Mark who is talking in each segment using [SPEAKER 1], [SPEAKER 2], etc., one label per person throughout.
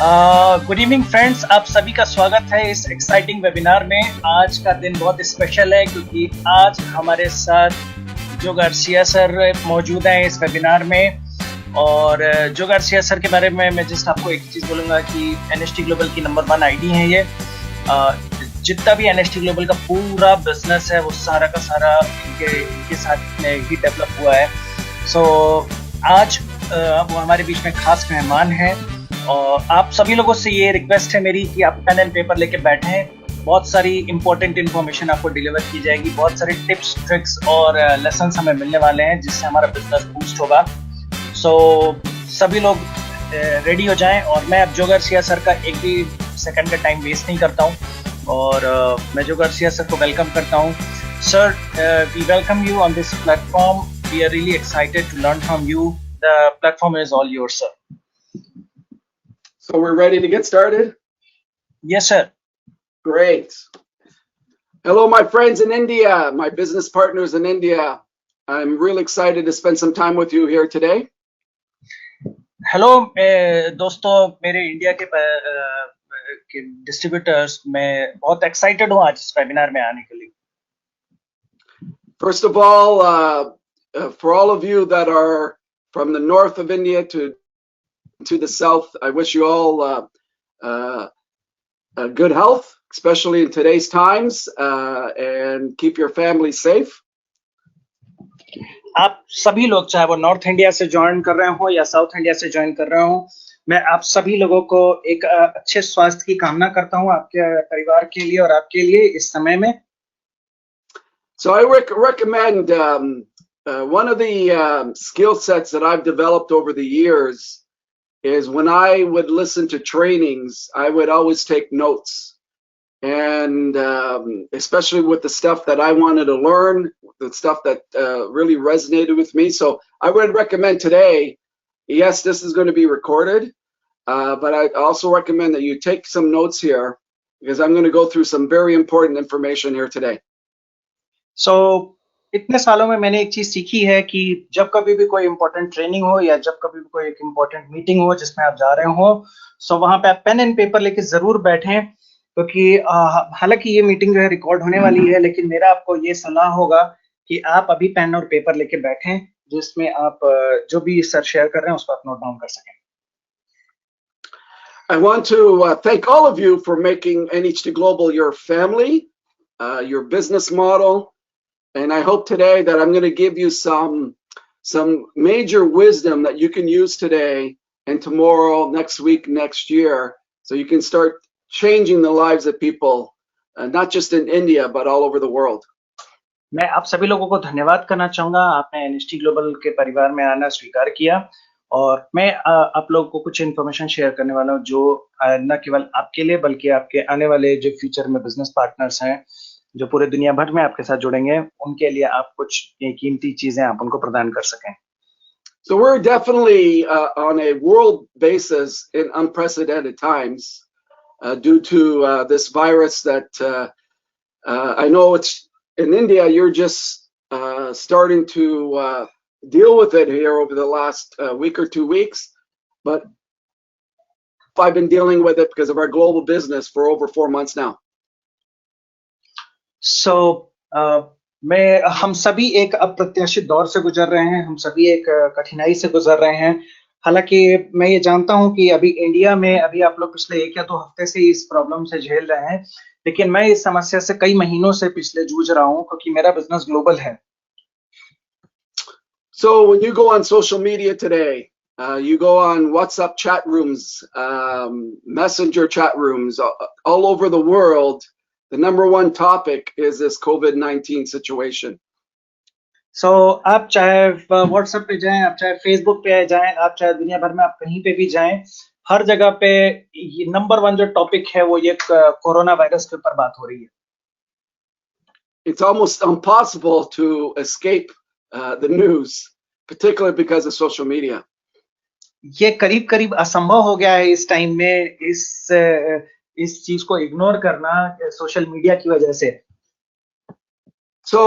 [SPEAKER 1] Good evening friends, आप सभी का स्वागत है इस एक्साइटिंग वेबिनार में। आज का दिन बहुत स्पेशल है क्योंकि आज हमारे साथ जो गार्सिया सर मौजूद हैं इस वेबिनार में। और जो गार्सिया सर के बारे में मैं जस्ट आपको एक चीज़ बोलूँगा कि एनएसटी ग्लोबल की नंबर 1 आईडी है ये। जितना भी एनएसटी ग्लोबल का पूरा बिजनेस है वो सारा का सारा इनके साथ में ही डेवलप हुआ है। सो आज वो हमारे बीच में खास मेहमान हैं और आप सभी लोगों से ये रिक्वेस्ट है मेरी कि आप पेन एंड पेपर लेके बैठें। बहुत सारी इंपॉर्टेंट इन्फॉर्मेशन आपको डिलीवर की जाएगी, बहुत सारे टिप्स ट्रिक्स और लेसन्स हमें मिलने वाले हैं जिससे हमारा बिजनेस बूस्ट होगा। सो सभी लोग रेडी हो जाएं और मैं अब जो गार्सिया सर का एक भी सेकंड का टाइम वेस्ट नहीं करता हूं और मैं जो गार्सिया सर को वेलकम करता हूं। Sir, we welcome you on this platform. We are really excited to learn from you. The platform is all yours, sir.
[SPEAKER 2] So we're ready to get started?
[SPEAKER 1] Yes, sir.
[SPEAKER 2] Great. Hello, my friends in India, my business partners in India. I'm really excited to spend some time with you here today.
[SPEAKER 1] Hello दोस्तों, मेरे India के distributors, मैं बहुत excited हूँ आज इस webinar में आने के लिए।
[SPEAKER 2] First of all, for all of you that are from the north of India to the south, I wish you all good health, especially in today's times, and keep your family safe.
[SPEAKER 1] आप सभी लोग, चाहे वो north India से join कर रहे हो या साउथ इंडिया से ज्वाइन कर रहे हो, मैं आप सभी लोगों को एक अच्छे स्वास्थ्य की कामना करता हूँ आपके परिवार के लिए और आपके लिए इस समय में।
[SPEAKER 2] So I recommend one of the skill sets that I've developed over the years is when I would listen to trainings, I would always take notes, and especially with the stuff that I wanted to learn, the stuff that really resonated with me. So I would recommend today, yes, this is going to be recorded, but I also recommend that you take some notes here because I'm going to go through some very important information here today.
[SPEAKER 1] So इतने सालों में मैंने एक चीज सीखी है कि जब कभी भी कोई इम्पोर्टेंट ट्रेनिंग हो या जब कभी भी कोई एक इम्पोर्टेंट मीटिंग हो जिसमें आप जा रहे हो, सो वहां पे आप पेन एंड पेपर लेके जरूर बैठें क्योंकि हालांकि ये मीटिंग जो है रिकॉर्ड होने वाली है, लेकिन मेरा आपको ये सलाह होगा कि आप अभी पेन और पेपर लेके बैठें जिसमें आप जो भी सर शेयर कर रहे हैं उसको आप नोट डाउन कर सकें।
[SPEAKER 2] I want to thank all of you for making NHT Global your family, your business model. And I hope today that I'm going to give you some major wisdom that you can use today and tomorrow, next week, next year, so you can start changing the lives of people, not just in India, but all over the world.
[SPEAKER 1] मैं आप सभी लोगों को धन्यवाद करना चाहूंगा, आपने NST global के परिवार में आना स्वीकार किया और मैं आप लोगों को कुछ इन्फॉर्मेशन शेयर करने वाला हूँ जो न केवल आपके लिए बल्कि आपके आने वाले जो फ्यूचर में बिजनेस पार्टनर्स हैं जो पूरे दुनिया भर में आपके साथ जुड़ेंगे, उनके लिए आप कुछ कीमती चीजें आप उनको प्रदान कर सकें।
[SPEAKER 2] So we're definitely on a world basis in unprecedented times due to this virus that I know it's in India. You're just starting to deal with it here over the last week or 2 weeks, but I've been dealing with it because of our global business for over 4 months now.
[SPEAKER 1] So हम सभी एक अप्रत्याशित दौर से गुजर रहे हैं, हम सभी एक कठिनाई से गुजर रहे हैं। हालांकि मैं ये जानता हूं कि अभी इंडिया में अभी आप लोग पिछले 1 या 2 हफ्ते से इस प्रॉब्लम से झेल रहे हैं, लेकिन मैं इस समस्या से कई महीनों से पिछले जूझ रहा हूं क्योंकि मेरा बिजनेस ग्लोबल है।
[SPEAKER 2] So when you go on social media today, you go on WhatsApp chat rooms, messenger chat rooms all over the world. The number one topic is this COVID-19 situation.
[SPEAKER 1] So आप चाहे WhatsApp पे जाएं, आप चाहे Facebook पे जाएं, आप चाहे दुनिया भर में आप कहीं पे भी जाएं, हर जगह पे ये नंबर 1 जो टॉपिक है वो ये कोरोना वायरस के ऊपर बात हो रही है।
[SPEAKER 2] It's almost impossible to escape the news, particularly because of social media.
[SPEAKER 1] ये करीब असंभव हो गया है इस टाइम में इस चीज को इग्नोर करना सोशल मीडिया की वजह से।
[SPEAKER 2] So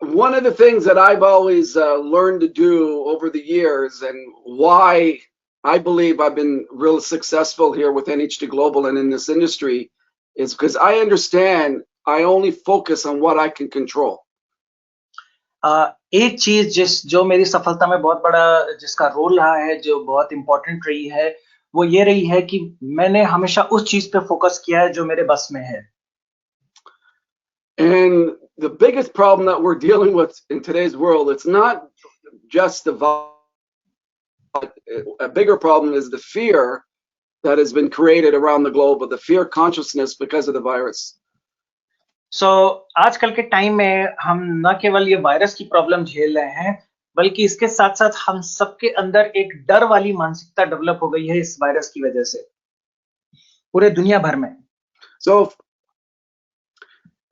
[SPEAKER 2] one of the things that I've always learned to do over the years, and why I believe I've been real successful here with NHT Global and in this industry is because I understand I only focus on what I can control.
[SPEAKER 1] एक चीज जो मेरी सफलता में बहुत बड़ा जिसका role रहा है, जो बहुत इंपॉर्टेंट रही है, वो ये रही है कि मैंने हमेशा उस चीज पे फोकस किया है जो मेरे बस में है।
[SPEAKER 2] And the biggest problem that we're dealing with in today's world, it's not just a bigger problem is the fear that has been created around the globe, of the fear consciousness because of the virus.
[SPEAKER 1] आजकल के time में हम न केवल ये virus की problem झेल रहे हैं, बल्कि इसके साथ साथ हम सबके अंदर एक डर वाली मानसिकता डेवलप हो गई है इस वायरस की वजह से, पूरे दुनिया भर में।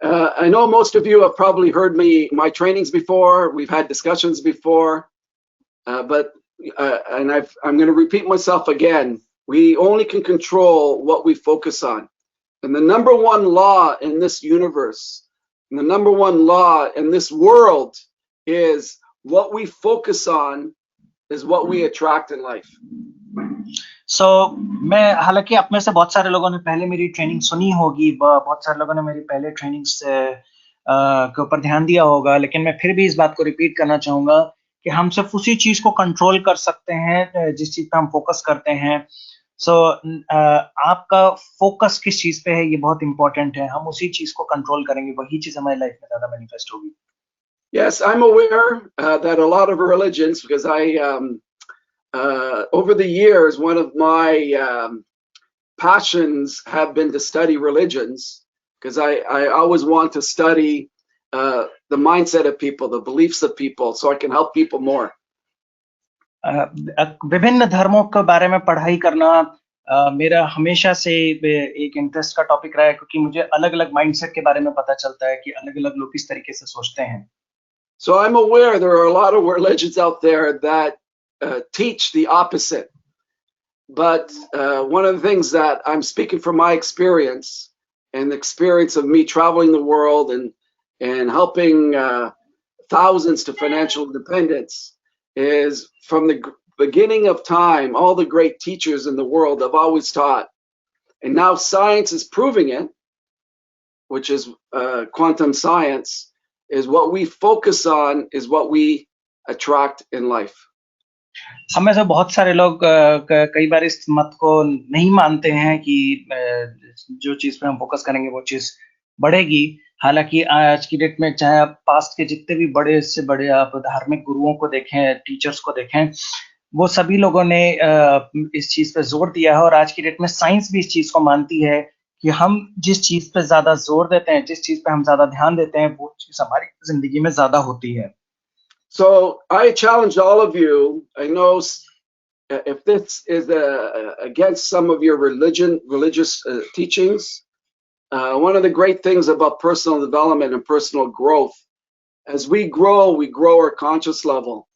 [SPEAKER 2] I know most of you have probably heard my trainings before. We've had discussions before, but I'm going to repeat myself again. We only can control what we focus on. And the number one law in this universe, and the number one law in this world is what we focus on is what we attract in life.
[SPEAKER 1] मैं हालांकि आप में से बहुत सारे लोगों ने पहले मेरी ट्रेनिंग सुनी होगी, बहुत सारे लोगों ने मेरी पहले ट्रेनिंग्स के ऊपर ध्यान दिया होगा, लेकिन मैं फिर भी इस बात को रिपीट करना चाहूंगा कि हम सिर्फ उसी चीज को कंट्रोल कर सकते हैं जिस चीज पे हम फोकस करते हैं। आपका फोकस किस चीज पे है ये बहुत इंपॉर्टेंट है। हम उसी चीज को कंट्रोल करेंगे, वही चीज हमारी लाइफ में ज्यादा मैनिफेस्ट होगी।
[SPEAKER 2] Yes, I'm aware that a lot of religions, because over the years, one of my passions have been to study religions, because I always want to study the mindset of people, the beliefs of people, so I can help people more.
[SPEAKER 1] विभिन्न धर्मों के बारे में पढ़ाई करना मेरा हमेशा से एक इंटरेस्ट का टॉपिक रहा है, क्योंकि मुझे अलग-अलग माइंडसेट के बारे में पता चलता है कि अलग-अलग लोग किस तरीके से सोचते हैं।
[SPEAKER 2] So I'm aware there are a lot of religions out there that teach the opposite. But one of the things that I'm speaking from my experience and the experience of me traveling the world and helping thousands to financial independence is from the beginning of time, all the great teachers in the world have always taught. And now science is proving it, which is quantum science, is what we focus on is what we attract in life.
[SPEAKER 1] हम में से बहुत सारे लोग कई बार इस मत को नहीं मानते हैं कि जो चीज पे हम फोकस करेंगे वो चीज बढ़ेगी। हालांकि आज की डेट में चाहे आप पास्ट के जितने भी बड़े से बड़े आप धार्मिक गुरुओं को देखें, टीचर्स को देखें, वो सभी लोगों ने इस चीज पे जोर दिया है। और आज की डेट में साइंस भी इस चीज को मानती है कि हम जिस चीज पे ज्यादा जोर देते हैं, जिस चीज पे हम ज्यादा ध्यान देते हैं, वो चीज हमारी जिंदगी में ज्यादा होती है।
[SPEAKER 2] So I challenge all of you. I know if this is against some of your religious teachings, one of the great things about personal development and personal growth, as we grow our conscious level,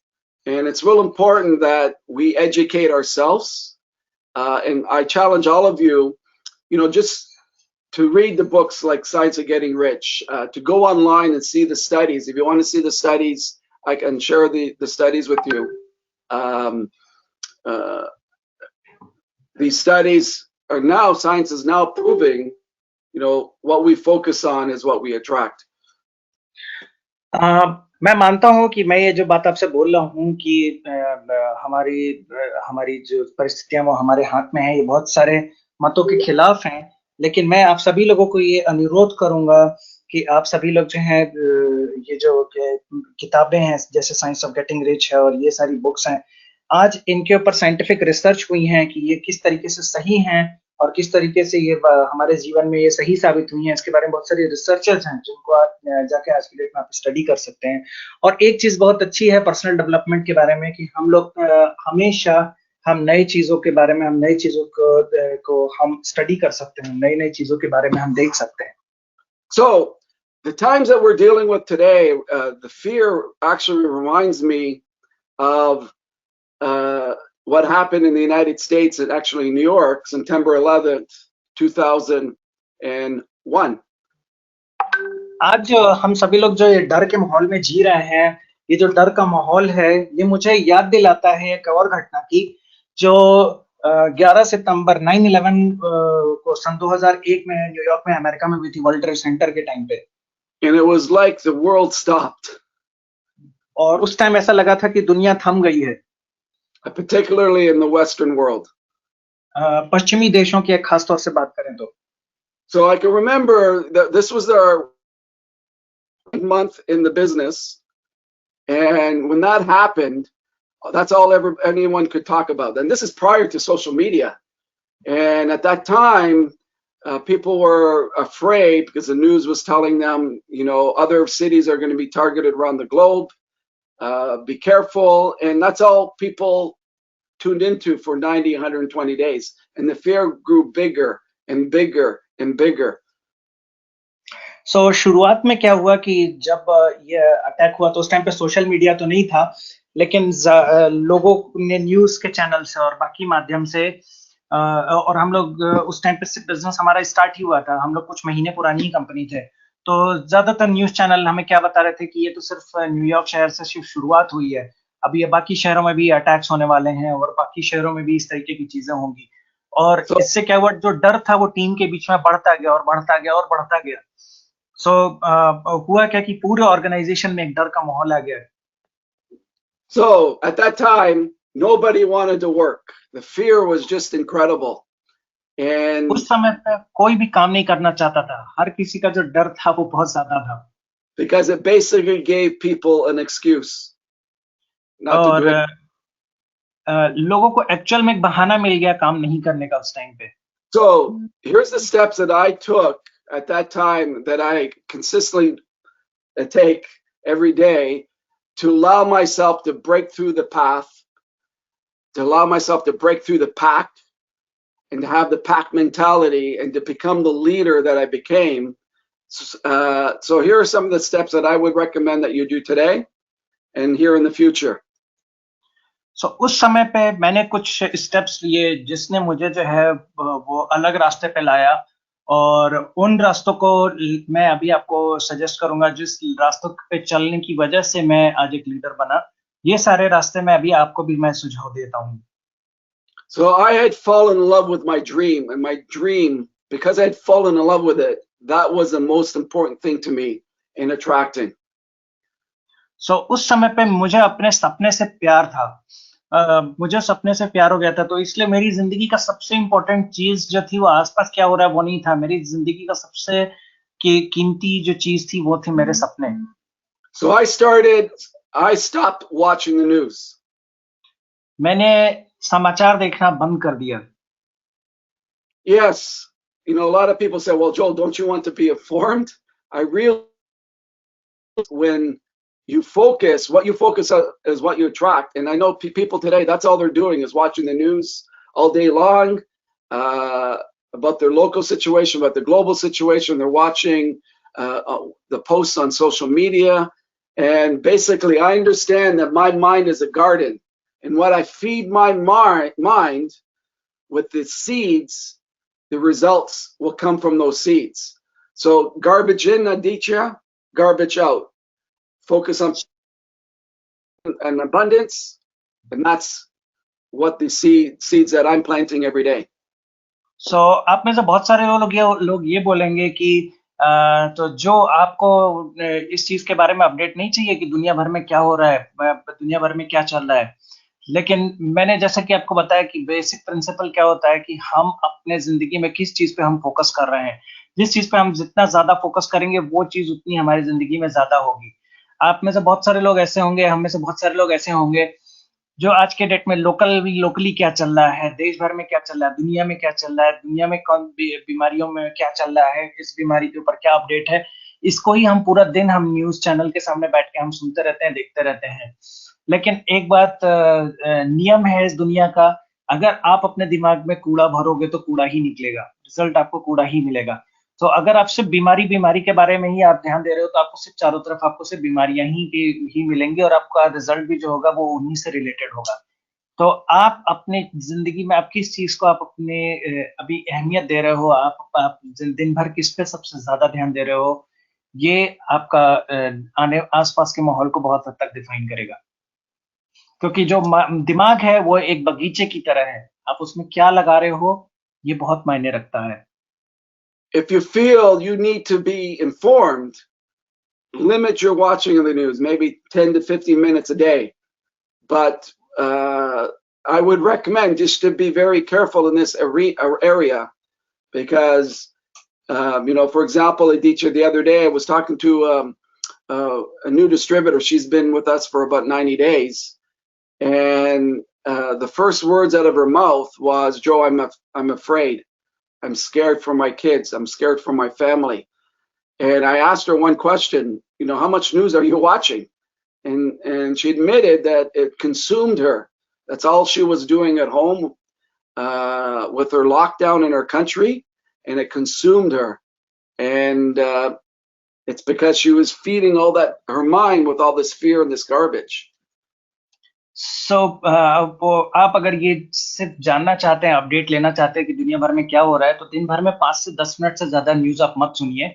[SPEAKER 2] and it's real important that we educate ourselves. And I challenge all of you, just to read the books like Science of Getting Rich, to go online and see the studies. If you want to see the studies, I can share the studies with you. These studies are now, science is now proving, what we focus on is what we attract.
[SPEAKER 1] मैं मानता हूं कि मैं ये जो बात आपसे बोल रहा हूं कि हमारी जो परिस्थितियां वो हमारे हाथ में है, ये बहुत सारे मतों के खिलाफ हैं, लेकिन मैं आप सभी लोगों को ये अनुरोध करूंगा कि आप सभी लोग जो हैं, ये जो किताबें हैं जैसे साइंस ऑफ गेटिंग रिच है और ये सारी बुक्स हैं, आज इनके ऊपर साइंटिफिक रिसर्च हुई है कि ये किस तरीके से सही हैं और किस तरीके से ये हमारे जीवन में ये सही साबित हुई हैं। इसके बारे में बहुत सारी रिसर्चर्स हैं जिनको आप जाके आज की डेट में आप स्टडी कर सकते हैं। और एक चीज बहुत अच्छी है पर्सनल डेवलपमेंट के बारे में कि हम लोग हमेशा हम नई चीजों के बारे में, हम नई चीजों को हम स्टडी कर सकते हैं, नई चीजों के बारे में हम देख सकते हैं।
[SPEAKER 2] So the times that we're dealing with today, the fear actually reminds me of what happened in the United States and actually New York, September 11th, 2001.
[SPEAKER 1] आज हम सभी लोग जो ये डर के माहौल में जी रहे हैं, ये जो डर का माहौल है, ये मुझे याद दिलाता है एक और घटना की, जो 11 सितंबर 9/11 को सन 2001 में न्यूयॉर्क में अमेरिका में हुई थी, वर्ल्ड ट्रेड सेंटर के टाइम पे।
[SPEAKER 2] And it was like the world stopped,
[SPEAKER 1] और उस टाइम ऐसा लगा था कि दुनिया थम गई है।
[SPEAKER 2] particularly in the Western world.
[SPEAKER 1] पश्चिमी देशों की एक खास तौर से बात करें तो।
[SPEAKER 2] So I can remember that this was our month in the business, and when that happened, that's all anyone could talk about. And this is prior to social media. And at that time, people were afraid because the news was telling them, you know, other cities are going to be targeted around the globe. Be careful. And that's all people tuned into for 90, 120 days. And the fear grew bigger and bigger and bigger.
[SPEAKER 1] सो शुरुआत में क्या हुआ कि जब ये attack हुआ तो उस टाइम पे सोशल मीडिया तो नहीं था, लेकिन लोगों ने न्यूज़ के चैनल से और बाकी माध्यम से और हम लोग उस टाइम पे बिजनेस हमारा स्टार्ट ही हुआ था, हम लोग कुछ महीने पुरानी ही कंपनी थे, तो ज्यादातर न्यूज़ चैनल हमें क्या बता रहे थे कि ये तो सिर्फ न्यूयॉर्क शहर से सिर्फ शुरुआत हुई है, अभी ये बाकी शहरों में भी अटैक्स होने वाले हैं और बाकी शहरों में भी इस तरीके की चीजें होंगी। और इससे क्या हुआ, जो डर था वो टीम के बीच में बढ़ता गया और बढ़ता गया और बढ़ता गया। सो हुआ क्या कि पूरे ऑर्गेनाइजेशन में एक डर का माहौल आ गया।
[SPEAKER 2] So at that time, nobody wanted to work. The fear was just incredible. And
[SPEAKER 1] उस समय पे कोई भी काम नहीं करना चाहता था, हर किसी का जो डर था वो बहुत ज्यादा था।
[SPEAKER 2] because it basically gave people an excuse not to
[SPEAKER 1] और
[SPEAKER 2] do it.
[SPEAKER 1] लोगों को एक्चुअल में एक बहाना मिल गया काम नहीं करने का उस टाइम पे।
[SPEAKER 2] So here's the steps that I took at that time that I consistently take every day to allow myself to break through the path, to allow myself to break through the pack, and to have the pack mentality and to become the leader that I became. So here are some of the steps that I would recommend that you do today and here in the future.
[SPEAKER 1] सो उस समय पे मैंने कुछ steps लिए जिसने मुझे जो है वो अलग रास्ते पे लाया, और उन रास्तों को मैं अभी आपको सजेस्ट करूंगा जिस रास्तों पे चलने की वजह से मैं आज एक लीडर बना। ये सारे रास्ते मैं अभी आपको भी मैं सुझाव देता हूँ।
[SPEAKER 2] So I had fallen in love with my dream, and my dream, because I had fallen in love with it, that was the most important thing to me in attracting.
[SPEAKER 1] सो उस समय पे मुझे अपने सपने से प्यार था, मुझे सपने से प्यार हो गया था, तो इसलिए मेरी जिंदगी का सबसे इम्पोर्टेंट चीज जो थी वो आसपास क्या हो रहा है वो नहीं था, मेरी जिंदगी का सबसे कीमती जो चीज थी वो थे मेरे सपने।
[SPEAKER 2] So I stopped watching the news.
[SPEAKER 1] मैंने समाचार देखना बंद कर दिया।
[SPEAKER 2] Yes, you know, a lot of people say, well, Joel, don't you want to be informed? I realized when you focus, what you focus on is what you attract. And I know people today, that's all they're doing is watching the news all day long about their local situation, about the global situation. They're watching the posts on social media. And basically, I understand that my mind is a garden. And what I feed my mind with the seeds, the results will come from those seeds. So garbage in, Aditya, garbage out. Focus on an abundance, and that's what the seeds that I'm planting every day.
[SPEAKER 1] So आप में से बहुत सारे लोग ये बोलेंगे कि तो जो आपको इस चीज के बारे में अपडेट नहीं चाहिए कि दुनिया भर में क्या हो रहा है, दुनिया भर में क्या चल रहा है। लेकिन मैंने जैसा कि आपको बताया कि बेसिक प्रिंसिपल क्या होता है कि हम अपने जिंदगी में किस चीज पे हम फोकस कर रहे हैं, जिस चीज पे हम जितना ज्यादा फोकस करेंगे वो चीज उतनी हमारी जिंदगी में ज्यादा होगी। आप में से बहुत सारे लोग ऐसे होंगे, हम में से बहुत सारे लोग ऐसे होंगे जो आज के डेट में लोकली क्या चल रहा है, देश भर में क्या चल रहा है, दुनिया में क्या चल रहा है, दुनिया में कौन बीमारियों में क्या चल रहा है, इस बीमारी के ऊपर क्या अपडेट है, इसको ही हम पूरा दिन हम न्यूज चैनल के सामने बैठ के हम सुनते रहते हैं, देखते रहते हैं। लेकिन एक बात नियम है इस दुनिया का, अगर आप अपने दिमाग में कूड़ा भरोगे तो कूड़ा ही निकलेगा, रिजल्ट आपको कूड़ा ही मिलेगा। तो अगर आप सिर्फ बीमारी के बारे में ही आप ध्यान दे रहे हो तो आपको सिर्फ चारों तरफ आपको सिर्फ बीमारियां ही मिलेंगी और आपका रिजल्ट भी जो होगा वो उन्हीं से रिलेटेड होगा। तो आप अपने जिंदगी में आप किस चीज को आप अपने अभी अहमियत दे रहे हो, आप दिन भर किस पे सबसे ज्यादा ध्यान दे रहे हो, ये आपका आने आसपास के माहौल को बहुत हद तक डिफाइन करेगा। क्योंकि जो दिमाग है वो एक बगीचे की तरह है, आप उसमें क्या लगा रहे हो ये बहुत मायने रखता है।
[SPEAKER 2] If you feel you need to be informed, limit your watching of the news, maybe 10 to 15 minutes a day. But I would recommend just to be very careful in this area because, for example, Aditya, the other day I was talking to a new distributor. She's been with us for about 90 days. And the first words out of her mouth was, Joe, I'm afraid. I'm scared for my kids. I'm scared for my family. And I asked her one question, how much news are you watching? And she admitted that it consumed her. That's all she was doing at home with her lockdown in her country, and it consumed her. And it's because she was feeding all that, her mind with all this fear and this garbage.
[SPEAKER 1] सो आप अगर ये सिर्फ जानना चाहते हैं, update लेना चाहते हैं कि दुनिया भर में क्या हो रहा है, तो दिन भर में 5 से 10 मिनट से ज़्यादा न्यूज़ आप मत सुनिए।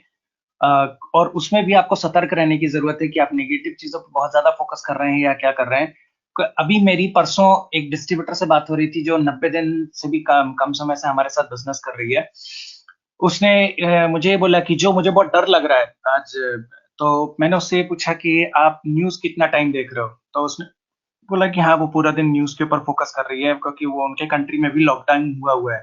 [SPEAKER 1] और उसमें भी आपको सतर्क रहने की ज़रूरत है कि आप नेगेटिव चीज़ों पे बहुत ज़्यादा फ़ोकस कर रहे हैं या क्या कर रहे हैं। अभी मेरी परसों एक डिस्ट्रीब्यूटर से बात हो रही थी, जो 90 दिन से भी कम समय से हमारे साथ बिज़नेस कर रही है। उसने मुझे बोला कि जो मुझे बहुत डर लग रहा है आज। तो मैंने उससे ये पूछा कि आप न्यूज़ कितना टाइम देख रहे हो? तो उसने बोला कि हाँ, वो पूरा दिन न्यूज़ के ऊपर फ़ोकस कर रही है, क्योंकि वो उनके कंट्री में भी लॉकडाउन हुआ है।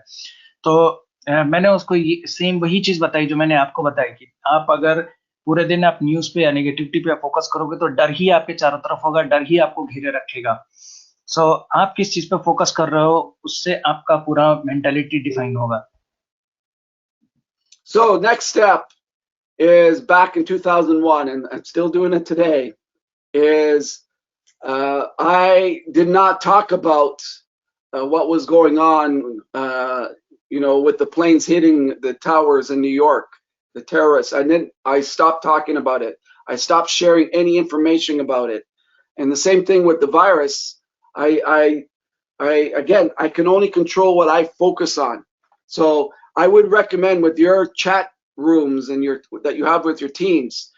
[SPEAKER 1] तो मैंने उसको ये सेम वही चीज़ बताई जो मैंने आपको बताई कि आप अगर पूरे दिन आप न्यूज़ पे या नेगेटिविटी पे फ़ोकस करोगे, तो डर ही आपके चारों तरफ होगा, डर ही आपको घेरे रखेगा। सो आप किस चीज़ पे फ़ोकस कर रहे हो, उससे आपका पूरा मेंटालिटी डिफाइन होगा।
[SPEAKER 2] So next step is back in 2001, and I'm still doing it today, is I did not talk about what was going on, with the planes hitting the towers in New York, the terrorists. I stopped talking about it. I stopped sharing any information about it. And the same thing with the virus. I can only control what I focus on. So I would recommend with your chat rooms and that you have with your teams,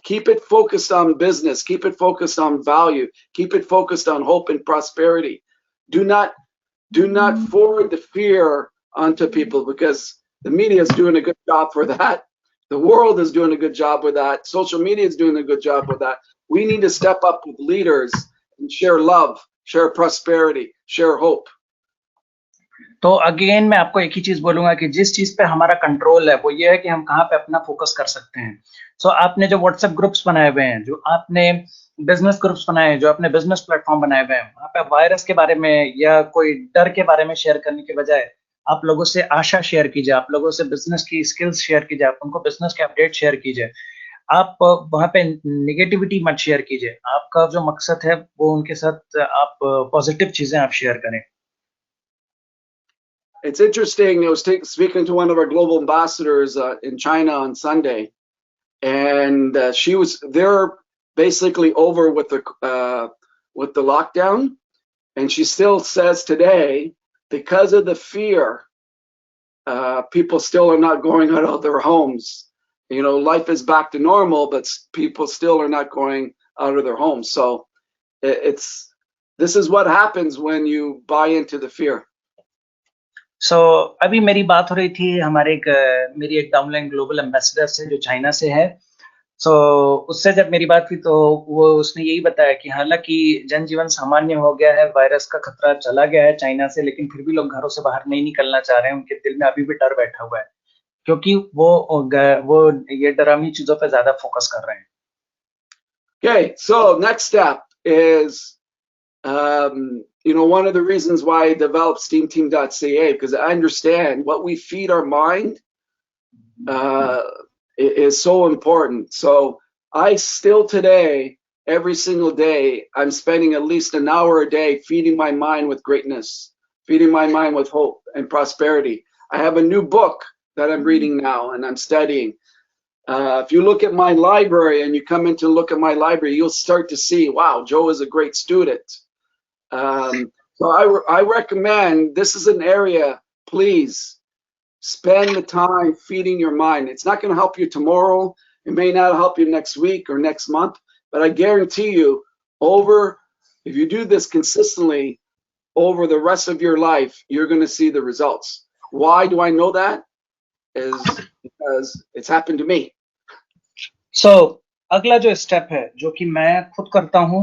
[SPEAKER 2] keep it focused on business, keep it focused on value, keep it focused on hope and prosperity. Do not forward the fear onto people, because the media is doing a good job for that. The world is doing a good job with that. Social media is doing a good job with that. We need to step up with leaders and share love, share prosperity, share hope.
[SPEAKER 1] तो again मैं आपको एक ही चीज़ बोलूँगा कि जिस चीज़ पे हमारा control है, वो ये है कि हम कहाँ पे अपना फ़ोकस कर सकते हैं। सो आपने जो व्हाट्सएप ग्रुप्स बनाए हुए हैं, जो आपने बिज़नेस ग्रुप्स बनाए हैं, जो आपने बिज़नेस प्लेटफ़ॉर्म बनाए हुए हैं, वहाँ पे वायरस के बारे में या कोई डर के बारे में शेयर करने के बजाय, आप लोगों से आशा शेयर कीजिए, आप लोगों से बिज़नेस की स्किल्स शेयर कीजिए, आप उनको बिज़नेस के अपडेट शेयर कीजिए। आप वहाँ पे नेगेटिविटी मत शेयर कीजिए। आपका जो मकसद है, वो उनके साथ आप पॉज़िटिव चीज़ें आप शेयर करें।
[SPEAKER 2] It's interesting. I was speaking to one of our global ambassadors in China on Sunday, and they're basically over with the lockdown, and she still says today, because of the fear, people still are not going out of their homes. Life is back to normal, but people still are not going out of their homes. So this is what happens when you buy into the fear.
[SPEAKER 1] अभी मेरी बात हो रही थी मेरी एक downline global ambassador से, जो चाइना से है। उससे जब मेरी बात हुई, तो उसने यही बताया कि हालांकि जनजीवन सामान्य हो गया है, वायरस का खतरा चला गया है चाइना से, लेकिन फिर भी लोग घरों से बाहर नहीं निकलना चाह रहे हैं। उनके दिल में अभी भी डर बैठा हुआ है, क्योंकि वो ये डरावनी चीजों पे ज्यादा फोकस कर रहे हैं।
[SPEAKER 2] Okay, so next step is, one of the reasons why I developed SteamTeam.ca, because I understand what we feed our mind is so important. So I still today, every single day, I'm spending at least an hour a day feeding my mind with greatness, feeding my mind with hope and prosperity. I have a new book that I'm reading now and I'm studying. If you look at my library and you come in to look at my library, you'll start to see, wow, Joe is a great student. So I recommend, this is an area, please spend the time feeding your mind. It's not going to help you tomorrow. It may not help you next week or next month, but I guarantee you, over If you do this consistently over the rest of your life, you're going to see the results. Why do I know that? Is because it's happened to me.
[SPEAKER 1] So, अगला जो step है जो कि मैं खुद करता हूँ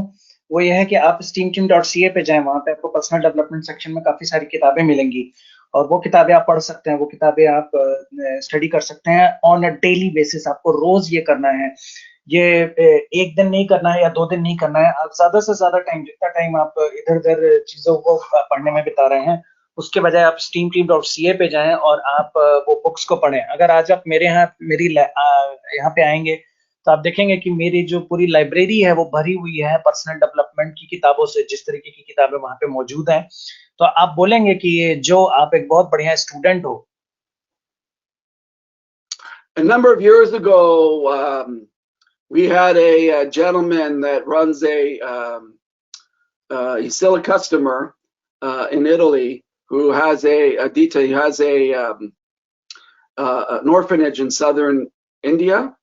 [SPEAKER 1] वो ये है कि आप steamteam.ca पे जाएं, वहां पे आपको पर्सनल डेवलपमेंट सेक्शन में काफी सारी किताबें मिलेंगी और वो किताबें आप पढ़ सकते हैं, वो किताबें आप स्टडी कर सकते हैं ऑन अ डेली बेसिस। आपको रोज ये करना है, ये एक दिन नहीं करना है या 2 दिन नहीं करना है। आप ज्यादा से ज्यादा टाइम, जितना टाइम आप इधर उधर चीजों को पढ़ने में बिता रहे हैं, उसके बजाय आप steamteam.ca पे जाएं और आप वो बुक्स को पढ़ें। अगर आज आप मेरे यहाँ यहाँ पे आएंगे तो आप देखेंगे कि मेरी जो पूरी लाइब्रेरी है वो भरी हुई है पर्सनल डेवलपमेंट की किताबों से। जिस तरीके की किताबें वहां पे मौजूद हैं, तो आप बोलेंगे कि ये जो आप एक बहुत बढ़िया स्टूडेंट हो।
[SPEAKER 2] A number of years ago, we had a gentleman that runs he's still a customer in Italy, who has an orphanage in southern India,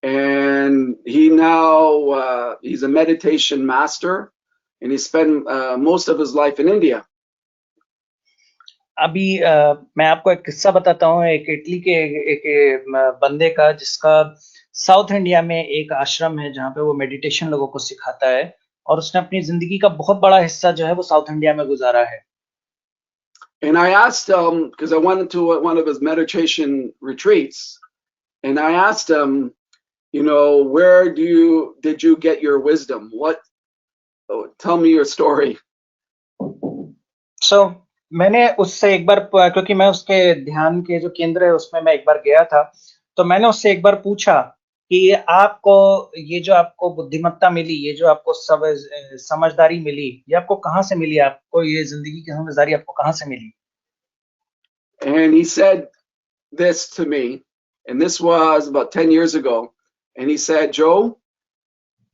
[SPEAKER 2] and he's a meditation master, and he spent most of his life in India.
[SPEAKER 1] अभी मैं आपको एक किस्सा बताता हूँ एक Italy के एक बंदे का, जिसका साउथ इंडिया में एक आश्रम है जहाँ पे वो मेडिटेशन लोगों को सिखाता है, और उसने अपनी जिंदगी का बहुत बड़ा हिस्सा जो है वो साउथ इंडिया में गुजारा है।
[SPEAKER 2] And I asked him, because I went to one of his meditation retreats, and I asked him, where did you get your wisdom? Tell me your story.
[SPEAKER 1] So, मैंने उससे एक बार, क्योंकि मैं उसके ध्यान के जो केंद्र है उसमें मैं एक बार गया था, तो मैंने उससे एक बार पूछा कि ये जो आपको बुद्धिमत्ता मिली, ये जो आपको समझदारी मिली, ये आपको कहाँ से मिली? आपको ये जिंदगी की समझदारी आपको कहाँ से मिली?
[SPEAKER 2] And he said this to me, and this was about 10 years ago. And he said, Joe,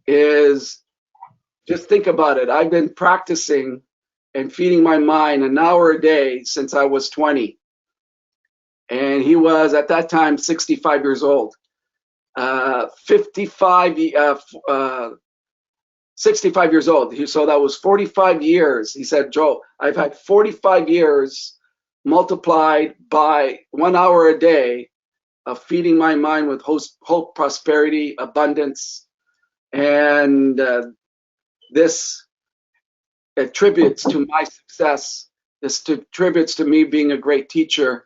[SPEAKER 2] just think about it. I've been practicing and feeding my mind an hour a day since I was 20. And he was at that time 65 years old. 65 years old. So that was 45 years. He said, Joe, I've had 45 years multiplied by 1 hour a day of feeding my mind with hope, prosperity, abundance. And this attributes to my success. This attributes to me being a great teacher,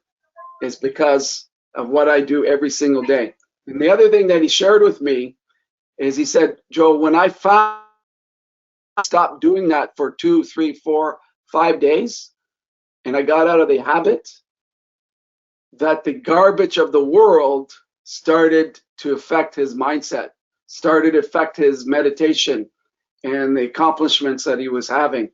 [SPEAKER 2] is because of what I do every single day. And the other thing that he shared with me is, he said, Joe, when I stopped doing that for 2, 3, 4, 5 days, and I got out of the habit, that the garbage of the world started to affect his mindset, started to affect his meditation and the accomplishments that he was having.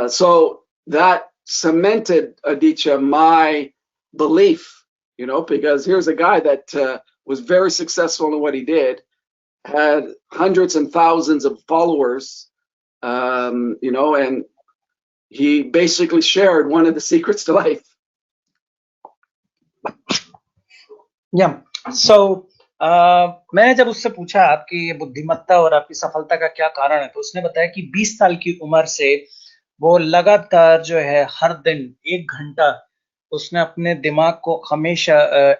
[SPEAKER 2] So that cemented, Aditya, my belief, because here's a guy that was very successful in what he did, had hundreds and thousands of followers, and he basically shared one of the secrets to life.
[SPEAKER 1] Yeah. So, मैंने जब उससे पूछा आपकी ये बुद्धिमत्ता और आपकी सफलता का क्या कारण है, तो उसने बताया कि 20 साल की उम्र से वो लगातार जो है हर दिन 1 घंटा उसने अपने दिमाग को हमेशा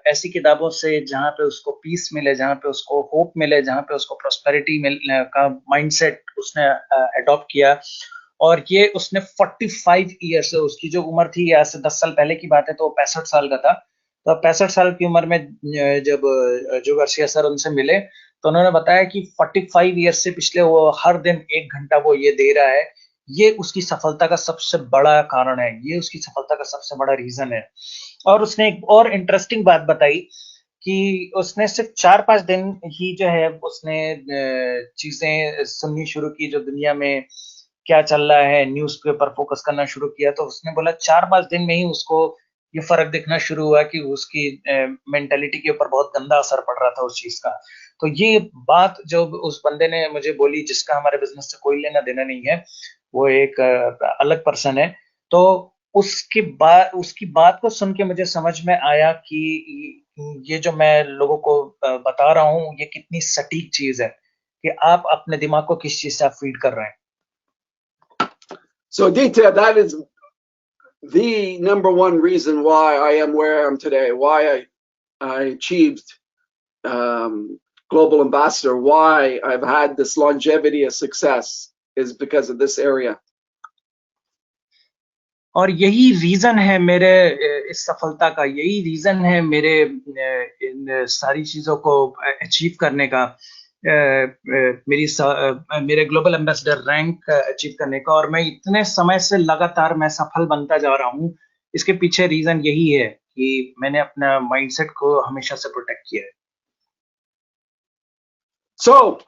[SPEAKER 1] ऐसी किताबों से जहाँ पे उसको पीस मिले, जहाँ पे उसको होप मिले, जहाँ पे उसको प्रॉस्पेरिटी का माइंडसेट उसने अडॉप्ट किया। और ये उसने 45 ईयर्स, उसकी जो उम्र थी आज से 10 साल पहले की बात है, तो 65 साल का था। तो 65 साल की उम्र में जब जो गार्सिया सर उनसे मिले, तो उन्होंने बताया कि 45 ईयर्स से पिछले वो हर दिन 1 घंटा वो ये दे रहा है। ये उसकी सफलता का सबसे बड़ा कारण है, ये उसकी सफलता का सबसे बड़ा रीजन है। और उसने एक और इंटरेस्टिंग बात बताई कि उसने सिर्फ 4-5 दिन ही जो है उसने चीजें सुननी शुरू की, जो दुनिया में क्या चल रहा है, न्यूज़पेपर फोकस करना शुरू किया। तो उसने बोला 4-5 दिन में ही उसको ये फर्क दिखना शुरू हुआ कि उसकी मेंटालिटी के ऊपर बहुत गंदा असर पड़ रहा था उस चीज का। तो ये बात जो उस बंदे ने मुझे बोली, जिसका हमारे बिजनेस से कोई लेना देना नहीं है, वो एक अलग पर्सन है। तो उसकी बात को सुन के मुझे समझ में आया कि ये जो मैं लोगों को बता रहा हूँ ये कितनी सटीक चीज है। कि आप अपने दिमाग को किस चीज से आप फीड कर रहे हैं.
[SPEAKER 2] So Aditya, that is the number one reason why I am where I am today, why I achieved global ambassador, why I've had this longevity of success is because of this area.
[SPEAKER 1] और यही reason है मेरे इस सफलता का, यही reason है मेरे इन सारी चीजों को अचीव करने का, मेरे ग्लोबल एम्बेसडर रैंक अचीव करने का, और मैं इतने समय से लगातार मैं सफल बनता जा रहा हूँ. इसके पीछे रीजन यही है कि मैंने अपना माइंडसेट को हमेशा से प्रोटेक्ट किया है.
[SPEAKER 2] So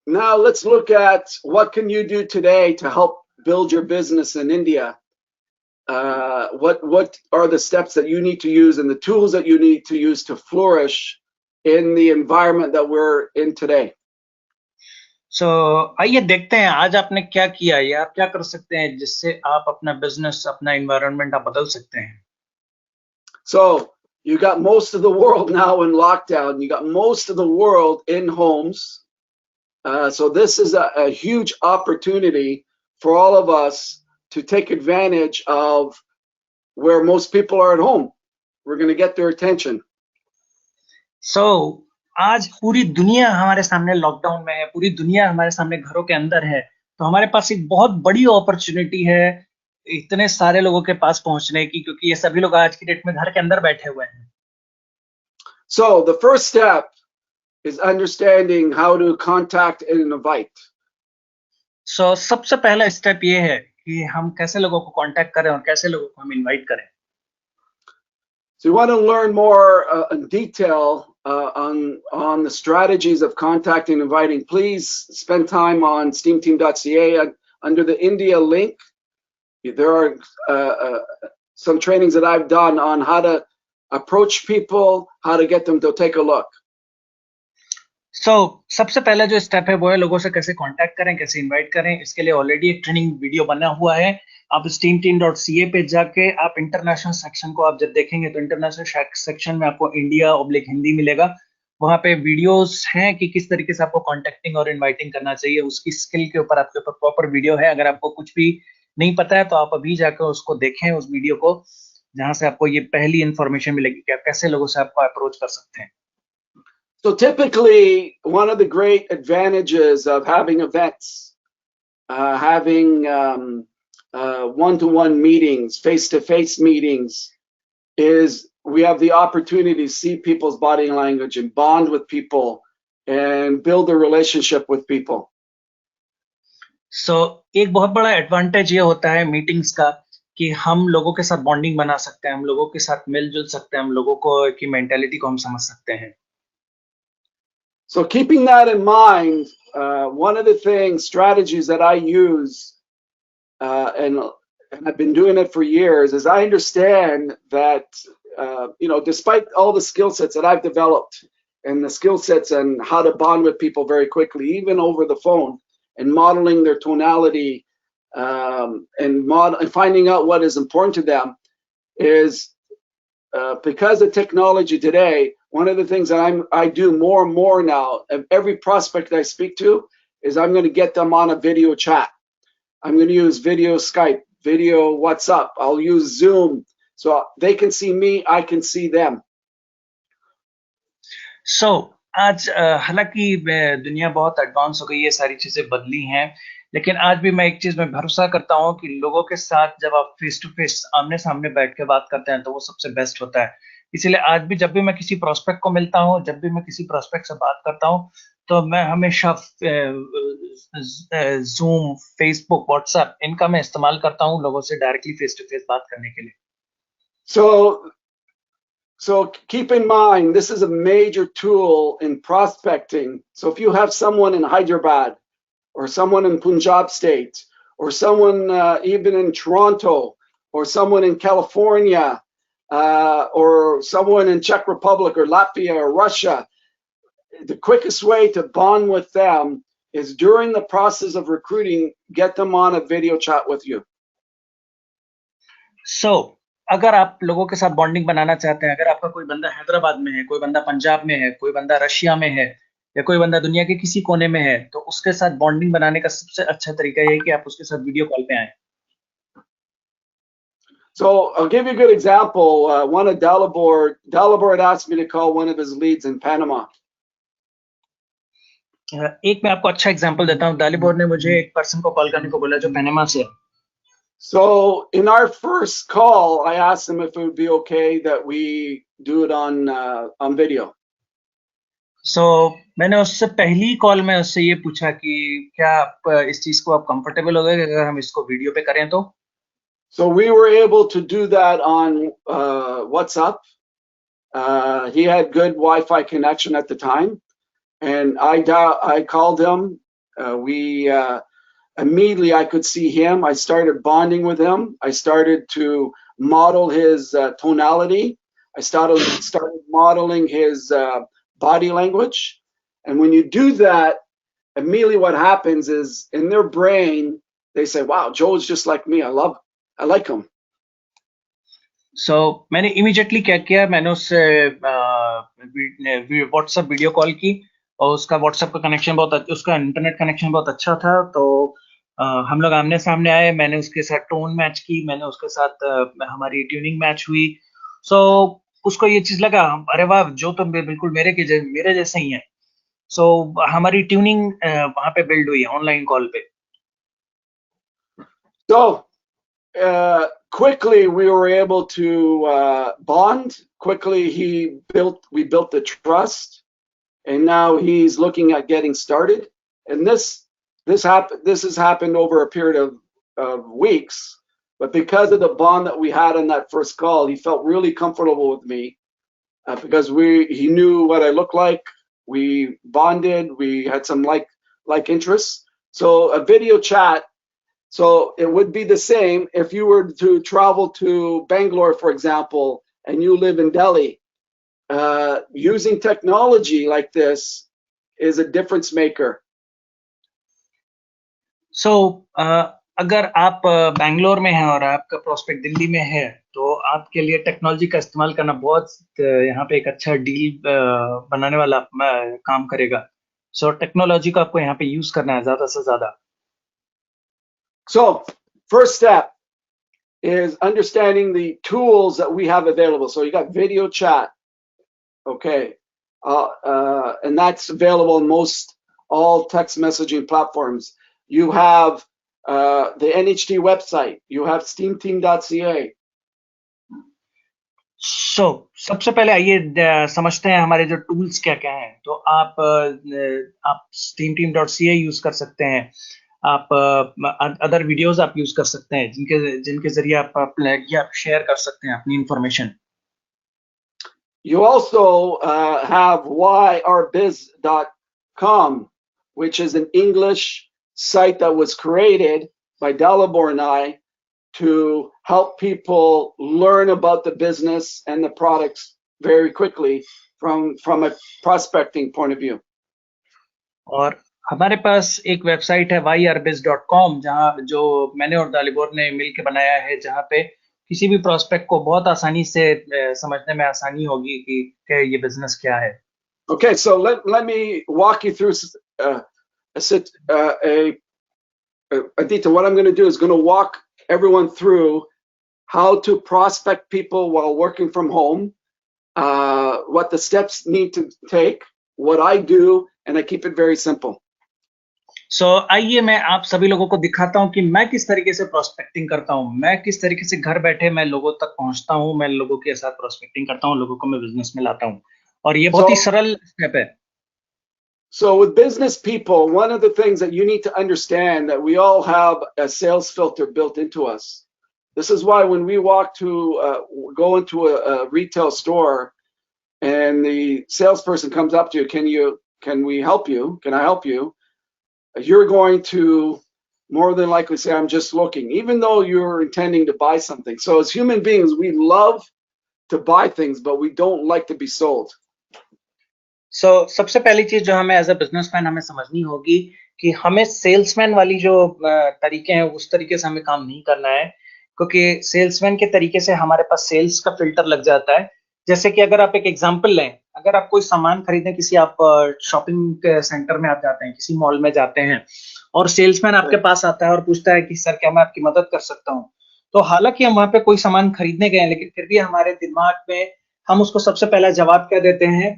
[SPEAKER 2] now let's look at what can you do today to help build your business in India. What are the steps that you need to use and the tools that you need to use to flourish in the environment that we're in today?
[SPEAKER 1] So आइए देखते हैं आज आपने क्या किया या आप क्या कर सकते हैं जिससे आप अपना बिजनेस, अपना एनवायरनमेंट आप बदल सकते हैं.
[SPEAKER 2] So you got most of the world now in lockdown. You got most of the world in homes. So this is a huge opportunity for all of us to take advantage of where most people are at home. We're going to get their attention.
[SPEAKER 1] So आज पूरी दुनिया हमारे सामने lockdown में है, पूरी दुनिया हमारे सामने घरों के अंदर है, तो हमारे पास एक बहुत बड़ी अपॉर्चुनिटी है इतने सारे लोगों के पास पहुंचने की, क्योंकि ये सभी लोग आज की डेट में घर के अंदर बैठे हुए हैं.
[SPEAKER 2] So the first step is understanding how to contact and invite.
[SPEAKER 1] So सबसे पहला स्टेप ये है कि हम कैसे लोगों को कांटेक्ट करें और कैसे लोगों को हम इनवाइट करें.
[SPEAKER 2] So you want to learn more in detail on the strategies of contacting and inviting, please spend time on steamteam.ca. Under the India link, there are some trainings that I've done on how to approach people, how to get them to take a look.
[SPEAKER 1] So सबसे पहला जो step है वो है लोगों से कैसे contact करें, कैसे इनवाइट करें. इसके लिए ऑलरेडी एक ट्रेनिंग वीडियो बना हुआ है. आप steamteam.ca पे जाके आप इंटरनेशनल सेक्शन को आप जब देखेंगे तो इंटरनेशनल सेक्शन में आपको इंडिया ऑब्लिक हिंदी मिलेगा. वहां पे वीडियोस हैं कि किस तरीके से आपको कांटेक्टिंग और इनवाइटिंग करना चाहिए. उसकी स्किल के ऊपर आपके ऊपर प्रॉपर वीडियो है. अगर आपको कुछ भी नहीं पता है तो आप अभी जाकर उसको देखें, उस वीडियो को, जहां से आपको ये पहली इंफॉर्मेशन मिलेगी कि आप कैसे लोगों से आपको अप्रोच कर सकते हैं.
[SPEAKER 2] So typically, one of the great advantages of having events, having one-to-one meetings, face-to-face meetings, is we have the opportunity to see people's body language and bond with people and build a relationship with people.
[SPEAKER 1] So एक बहुत बड़ा advantage ये होता है meetings का कि हम लोगों के साथ बॉन्डिंग बना सकते हैं, हम लोगों के साथ मिलजुल सकते हैं, हम लोगों को की मेंटालिटी को हम समझ सकते हैं.
[SPEAKER 2] So keeping that in mind, one of the strategies that I use, and I've been doing it for years, is I understand that, despite all the skill sets that I've developed and the skill sets and how to bond with people very quickly, even over the phone, and modeling their tonality, and finding out what is important to them, is because of technology today, one of the things that I do more and more now, of every prospect I speak to, is I'm going to get them on a video chat. I'm going to use video Skype, video WhatsApp. I'll use Zoom, so they can see me, I can see them.
[SPEAKER 1] So आज हालांकि दुनिया बहुत advance हो गई है, सारी चीजें बदली हैं, लेकिन आज भी मैं एक चीज में भरोसा करता हूं कि लोगों के साथ जब आप फेस टू फेस आमने सामने बैठ के बात करते हैं तो वो सबसे बेस्ट होता है. इसीलिए आज भी जब भी मैं किसी प्रोस्पेक्ट को मिलता हूं, जब भी मैं किसी प्रोस्पेक्ट से बात करता हूं, तो मैं हमेशा जूम, फेसबुक, व्हाट्सएप इनका मैं इस्तेमाल करता हूं लोगों से डायरेक्टली फेस टू फेस बात करने के लिए.
[SPEAKER 2] So keep in mind, this is a major tool in prospecting. So if you have someone in Hyderabad, or someone in Punjab state, or someone even in Toronto, or someone in California, or someone in Czech Republic or Latvia or Russia, the quickest way to bond with them is during the process of recruiting, get them on a video chat with you.
[SPEAKER 1] So अगर आप लोगों के साथ bonding बनाना चाहते हैं, अगर आपका कोई बंदा हैदराबाद में है, कोई बंदा पंजाब में है, कोई बंदा रशिया में है, या कोई बंदा दुनिया के किसी कोने में है, तो उसके साथ बॉन्डिंग बनाने का सबसे अच्छा तरीका ये है कि आप उसके साथ वीडियो कॉल पे आएं।
[SPEAKER 2] So I'll give you a good example. One of Dalibor had asked me to call one of his leads in Panama.
[SPEAKER 1] एक मैं आपको अच्छा एग्जांपल देता हूँ। दालिबोर ने मुझे एक पर्सन को कॉल करने को बोला जो पनामा से है।
[SPEAKER 2] So in our first call, I asked him if it would be okay that we do it on video.
[SPEAKER 1] So मैंने उससे पहली कॉल में उससे ये पूछा कि क्या आप इस चीज को आप कंफर्टेबल हो गए अगर हम इसको वीडियो पे करें तो?
[SPEAKER 2] So we were able to do that on WhatsApp. He had good Wi-Fi connection at the time, and I called him. We immediately I could see him. I started bonding with him. I started to model his tonality. I started modeling his body language. And when you do that, immediately what happens is in their brain they say, "Wow, Joe's just like me. I like him."
[SPEAKER 1] So मैंने immediately क्या किया, मैंने उससे WhatsApp video call की और उसका WhatsApp का connection उसका इंटरनेट कनेक्शन बहुत अच्छा था। तो हम लोग आमने सामने आए, मैंने उसके साथ टोन मैच की, मैंने उसके साथ हमारी ट्यूनिंग मैच हुई। सो उसको ये चीज लगा, अरे वाह, जो तो बिल्कुल मेरे जैसे ही है। सो हमारी ट्यूनिंग वहां पे बिल्ड हुई ऑनलाइन कॉल पे।
[SPEAKER 2] So quickly we were able to bond. Quickly we built the trust, and now he's looking at getting started. And this has happened over a period of weeks, but because of the bond that we had on that first call, he felt really comfortable with me because he knew what I looked like. We bonded. We had some like interests. So a video chat. So it would be the same if you were to travel to Bangalore, for example, and you live in Delhi. Using technology like this is a difference maker.
[SPEAKER 1] So अगर आप बैंगलोर में हैं और आपका prospect Delhi में है, तो आपके लिए टेक्नोलॉजी का इस्तेमाल करना बहुत यहाँ पे एक अच्छा डील बनाने वाला काम करेगा। सो टेक्नोलॉजी को आपको यहाँ पे यूज करना है ज्यादा से ज्यादा।
[SPEAKER 2] So first step is understanding the tools that we have available. So you got video chat, okay, and that's available in all text messaging platforms. You have the NHT website. You have steamteam.ca.
[SPEAKER 1] So सबसे पहले आइए समझते हैं हमारे जो tools क्या क्या हैं। तो आप steamteam.ca यूज कर सकते हैं, आप अदर वीडियोस आप यूज कर सकते हैं जिनके जरिए आप शेयर कर सकते हैं अपनी information.
[SPEAKER 2] You also have yrbiz.com, which is an English site that was created by Dalibor and I to help people learn about the business and the products very quickly from a prospecting point of view.
[SPEAKER 1] और हमारे पास एक website है yrbiz.com, जहाँ जो मैंने और दालिबोर ने मिलकर बनाया है, जहाँ पे किसी भी प्रोस्पेक्ट को बहुत आसानी से समझने में आसानी होगी कि ये बिजनेस क्या है।
[SPEAKER 2] Okay, so let me walk you through Aditya, what I'm going to do is going to walk everyone through how to prospect people while working from home, what the steps need to take, what I do, and I keep it very simple.
[SPEAKER 1] So आइए मैं आप सभी लोगों को दिखाता हूँ कि मैं किस तरीके से प्रोस्पेक्टिंग करता हूँ, मैं किस तरीके से घर बैठे मैं लोगों तक पहुंचता हूँ, मैं लोगों के साथ प्रोस्पेक्टिंग करता हूँ, लोगों को मैं बिजनेस में लाता हूँ, और ये बहुत ही सरल स्टेप है।
[SPEAKER 2] So with business people, one of the things that you need to understand that we all have a sales filter built into us. This is why when we go into a retail store and the salesperson comes up to you, can we help you? Can I help you? You're going to more than likely say, I'm just looking, even though you're intending to buy something. So as human beings, we love to buy things, but we don't like to be sold.
[SPEAKER 1] So सबसे पहली चीज जो हमें as a businessman हमें समझनी होगी कि हमें सेल्समैन वाली जो तरीके हैं उस तरीके से हमें काम नहीं करना है, क्योंकि सेल्समैन के तरीके से हमारे पास सेल्स का फिल्टर लग जाता है, जैसे कि अगर आप एक एग्जांपल लें, अगर आप कोई सामान खरीदने किसी आप शॉपिंग सेंटर में आप जाते हैं, किसी मॉल में जाते हैं और सेल्समैन आपके पास आता है और पूछता है कि सर क्या मैं आपकी मदद कर सकता हूँ, तो हालांकि हम वहां पे कोई सामान खरीदने गए हैं, लेकिन फिर भी हमारे दिमाग में हम उसको सबसे पहला जवाब क्या देते हैं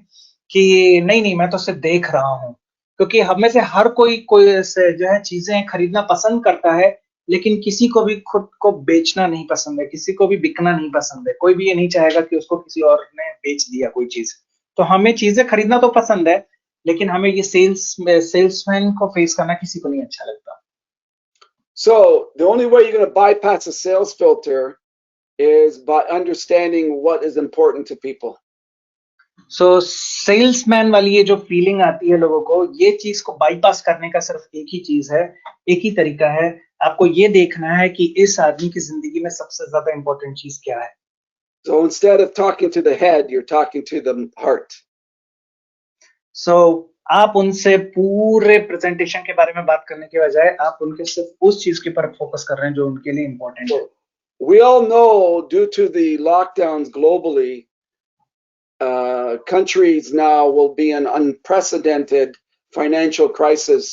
[SPEAKER 1] कि नहीं नहीं, मैं तो सिर्फ देख रहा हूँ। क्योंकि हम में से हर कोई जो है चीजें खरीदना पसंद करता है, लेकिन किसी को भी खुद को बेचना नहीं पसंद है, किसी को भी बिकना नहीं पसंद है, कोई भी ये नहीं चाहेगा कि उसको किसी और ने बेच दिया कोई चीज। तो हमें चीजें खरीदना तो पसंद है, लेकिन हमें ये सेल्समैन को फेस करना किसी को नहीं अच्छा लगता।
[SPEAKER 2] So the only way you're going to bypass a sales filter is by understanding what is important to people.
[SPEAKER 1] So salesman वाली ये जो फीलिंग आती है लोगों को, ये चीज को बाईपास करने का सिर्फ एक ही चीज है, एक ही तरीका है। आपको ये देखना है कि इस आदमी की जिंदगी में सबसे ज्यादा इंपॉर्टेंट चीज क्या है।
[SPEAKER 2] So instead of talking to the head, you're talking to the heart.
[SPEAKER 1] सो आप उनसे पूरे प्रेजेंटेशन के बारे में बात करने के बजाय आप उनके सिर्फ उस चीज के ऊपर फोकस कर रहे हैं जो उनके लिए इम्पोर्टेंट है।
[SPEAKER 2] We all know, due to the lockdowns globally, countries now will be in unprecedented financial crisis,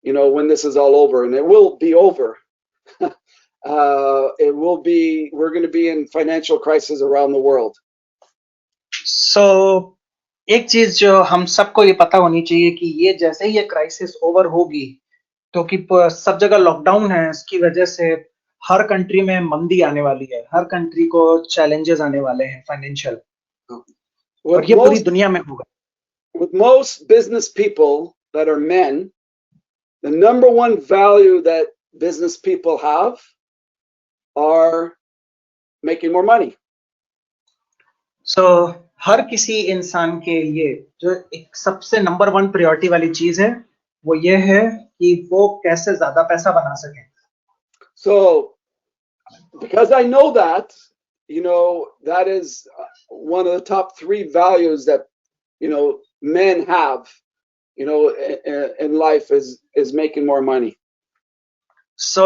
[SPEAKER 2] you know, when this is all over, and it will be over. We're going to be in financial crisis around the world.
[SPEAKER 1] सो एक चीज जो हम सबको ये पता होनी चाहिए कि ये जैसे ही ये क्राइसिस ओवर होगी, क्योंकि सब जगह लॉकडाउन है, इसकी वजह से हर कंट्री में मंदी आने वाली है, हर कंट्री को चैलेंजेस आने वाले हैं फाइनेंशियल, और ये पूरी दुनिया में होगा।
[SPEAKER 2] With most business people that are men, the number one value that business people have are making more money.
[SPEAKER 1] सो हर किसी इंसान के लिए जो एक सबसे नंबर वन प्रायोरिटी वाली चीज है, वो ये है कि वो कैसे ज्यादा पैसा बना सके।
[SPEAKER 2] So because I know that, you know, that is one of the top 3 values that, you know, men have, you know, in life is making more money.
[SPEAKER 1] So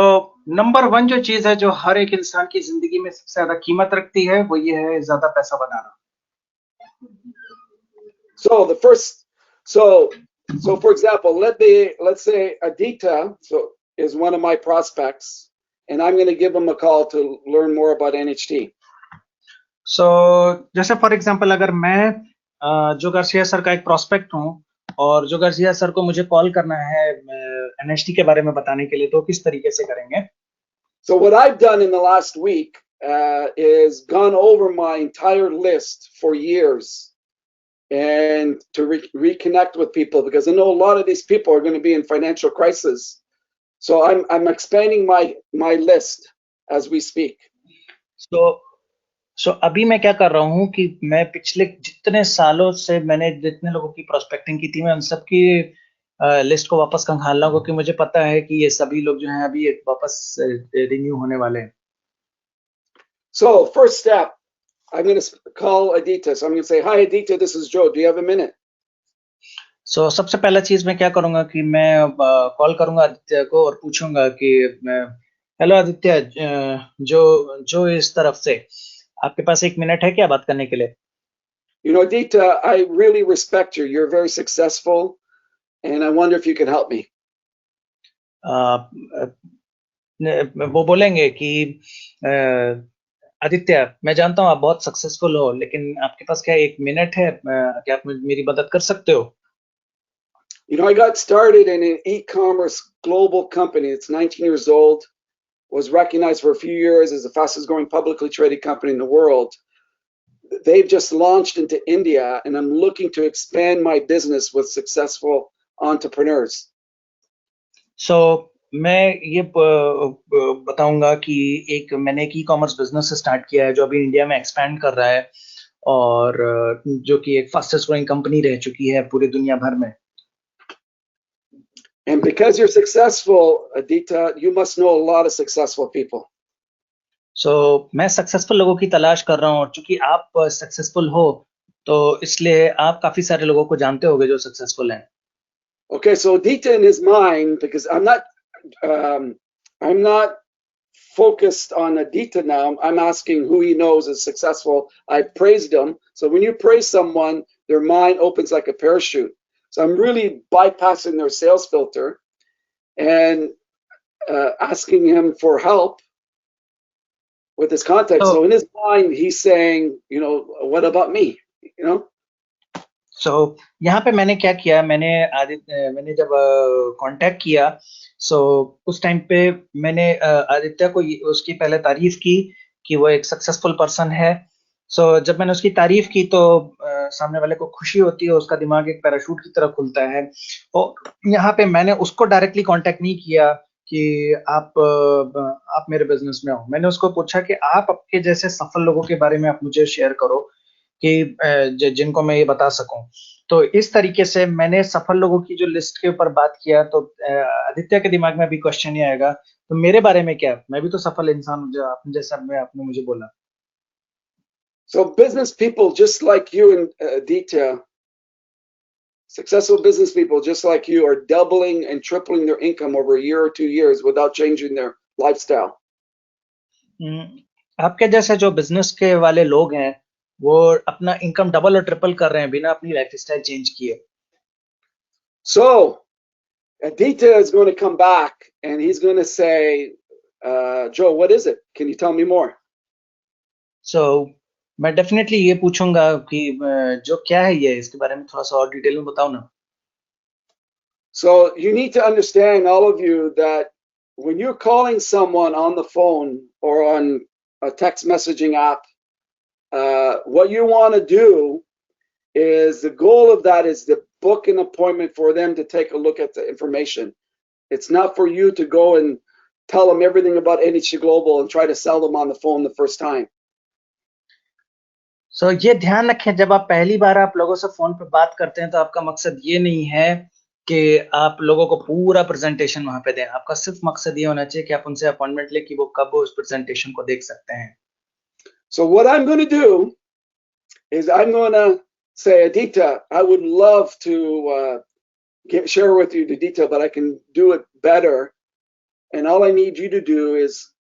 [SPEAKER 1] number one जो चीज है जो हर एक इंसान की जिंदगी में सबसे ज्यादा कीमत रखती है, वो ये है ज्यादा पैसा बनाना।
[SPEAKER 2] So the first, so for example, let's say Aditya is one of my prospects, and I'm going to give him a call to learn more about NHT.
[SPEAKER 1] सो जैसे फॉर एग्जांपल अगर मैं जो गार्सिया सर का एक prospect हूँ और जो Garcia sir को मुझे कॉल करना है एनएचटी के बारे में बताने के लिए, तो किस तरीके से करेंगे?
[SPEAKER 2] So what I've done in the last week is gone over my entire list for years and to reconnect with people, because I know a lot of these people are going to be in financial crisis. So I'm expanding my list as we speak.
[SPEAKER 1] सो अभी मैं क्या कर रहा हूँ कि मैं पिछले जितने सालों से मैंने जितने लोगों की प्रोस्पेक्टिंग की थी, मैं उन सबकी लिस्ट को वापस खंगाल रहा हूँ, क्योंकि मुझे पता है कि ये सभी लोग जो हैं अभी वापस रिन्यू होने वाले हैं।
[SPEAKER 2] So first step, I'm going to call Aditya. So I'm going to say, hi Aditya, this is Joe. Do you have a minute?
[SPEAKER 1] सो सबसे पहला चीज मैं क्या करूंगा कि मैं कॉल करूंगा आदित्य को और पूछूंगा कि हेलो आदित्य, जो इस तरफ से, आपके पास 1 मिनट है क्या बात करने के लिए?
[SPEAKER 2] You know, Aditya, I really respect you. You're very successful, and I wonder if you can help me.
[SPEAKER 1] वो बोलेंगे कि आदित्य, मैं जानता हूँ आप बहुत सक्सेसफुल हो, लेकिन आपके पास क्या 1 मिनट है? क्या आप मेरी मदद कर सकते हो?
[SPEAKER 2] You know, I got started in an e-commerce global company. It's 19 years old, was recognized for a few years as the fastest growing publicly traded company in the world. They've just launched into India, and I'm looking to expand my business with successful entrepreneurs.
[SPEAKER 1] So मैं ये बताऊंगा कि मैंने एक e-commerce business start किया है जो अभी इंडिया में एक्सपैंड कर रहा है, और जो कि एक फास्टेस्ट ग्रोइंग कंपनी रह चुकी है पूरी दुनिया भर में।
[SPEAKER 2] And because you're successful, Aditya, you must know a lot of successful people.
[SPEAKER 1] So मैं सक्सेसफुल लोगों की तलाश कर रहा हूँ, और चूंकि आप सक्सेसफुल हो तो इसलिए आप काफी सारे लोगों को जानते होंगे जो सक्सेसफुल हैं।
[SPEAKER 2] Okay, so Aditya in his mind, because I'm not focused on Aditya now. I'm asking who he knows is successful. I praised him. So when you praise someone, their mind opens like a parachute. So I'm really bypassing their sales filter and asking him for help with his contact. So
[SPEAKER 1] तो
[SPEAKER 2] in his mind, he's saying, you know, what about me? You know?
[SPEAKER 1] यहाँ पे मैंने क्या किया, मैंने जब contact किया, उस टाइम पे मैंने आदित्य को उसकी पहले तारीफ की कि वो एक सक्सेसफुल पर्सन है। जब मैंने उसकी तारीफ की तो सामने वाले को खुशी होती है, उसका दिमाग एक पैराशूट की तरह खुलता है। और यहाँ पे मैंने उसको डायरेक्टली कांटेक्ट नहीं किया कि आप मेरे बिजनेस में हो। मैंने उसको पूछा कि आप आपके जैसे सफल लोगों के बारे में आप मुझे शेयर करो कि जिनको मैं ये बता सकूं। तो इस तरीके से मैंने सफल लोगों की जो लिस्ट के ऊपर बात किया। तो आदित्य के दिमाग में भी क्वेश्चन ये आएगा, तो मेरे बारे में क्या, मैं भी तो सफल इंसान हूं, जो आपने जैसा आपने मुझे बोला।
[SPEAKER 2] So business people just like you and Aditya, successful business people just like you are doubling and tripling their income over a year or 2 years without changing their lifestyle.
[SPEAKER 1] आपके जैसे जो बिजनेस के वाले लोग हैं, वो अपना इनकम डबल और ट्रिपल कर रहे हैं बिना अपनी लाइफस्टाइल चेंज किए।
[SPEAKER 2] So Aditya is going to come back and he's going to say, Joe, what is it? Can you tell me more?
[SPEAKER 1] मैं डेफिनेटली ये पूछूंगा कि जो क्या है ये, इसके बारे में थोड़ा सा और डिटेल में बताओ ना।
[SPEAKER 2] So you need to understand, all of you, that when you're calling someone on the phone or on a text messaging app, what you want to do is, the goal of that is to book an appointment for them to take a look at the information. It's not for you to go and tell them everything about NHC Global and try to sell them on the phone the first time.
[SPEAKER 1] ये ध्यान रखें, जब आप पहली बार आप लोगों से phone पे बात करते हैं तो आपका मकसद ये नहीं है कि आप लोगों को पूरा प्रेजेंटेशन वहां पे दें। आपका सिर्फ मकसद ये होना चाहिए कि आप उनसे अपॉइंटमेंट लें कि वो कब उस प्रेजेंटेशन को देख सकते हैं।
[SPEAKER 2] So what I'm going to do is I'm going to say, Aditya, I would love to share with you the detail, but I can do it better. And all I need you to do is,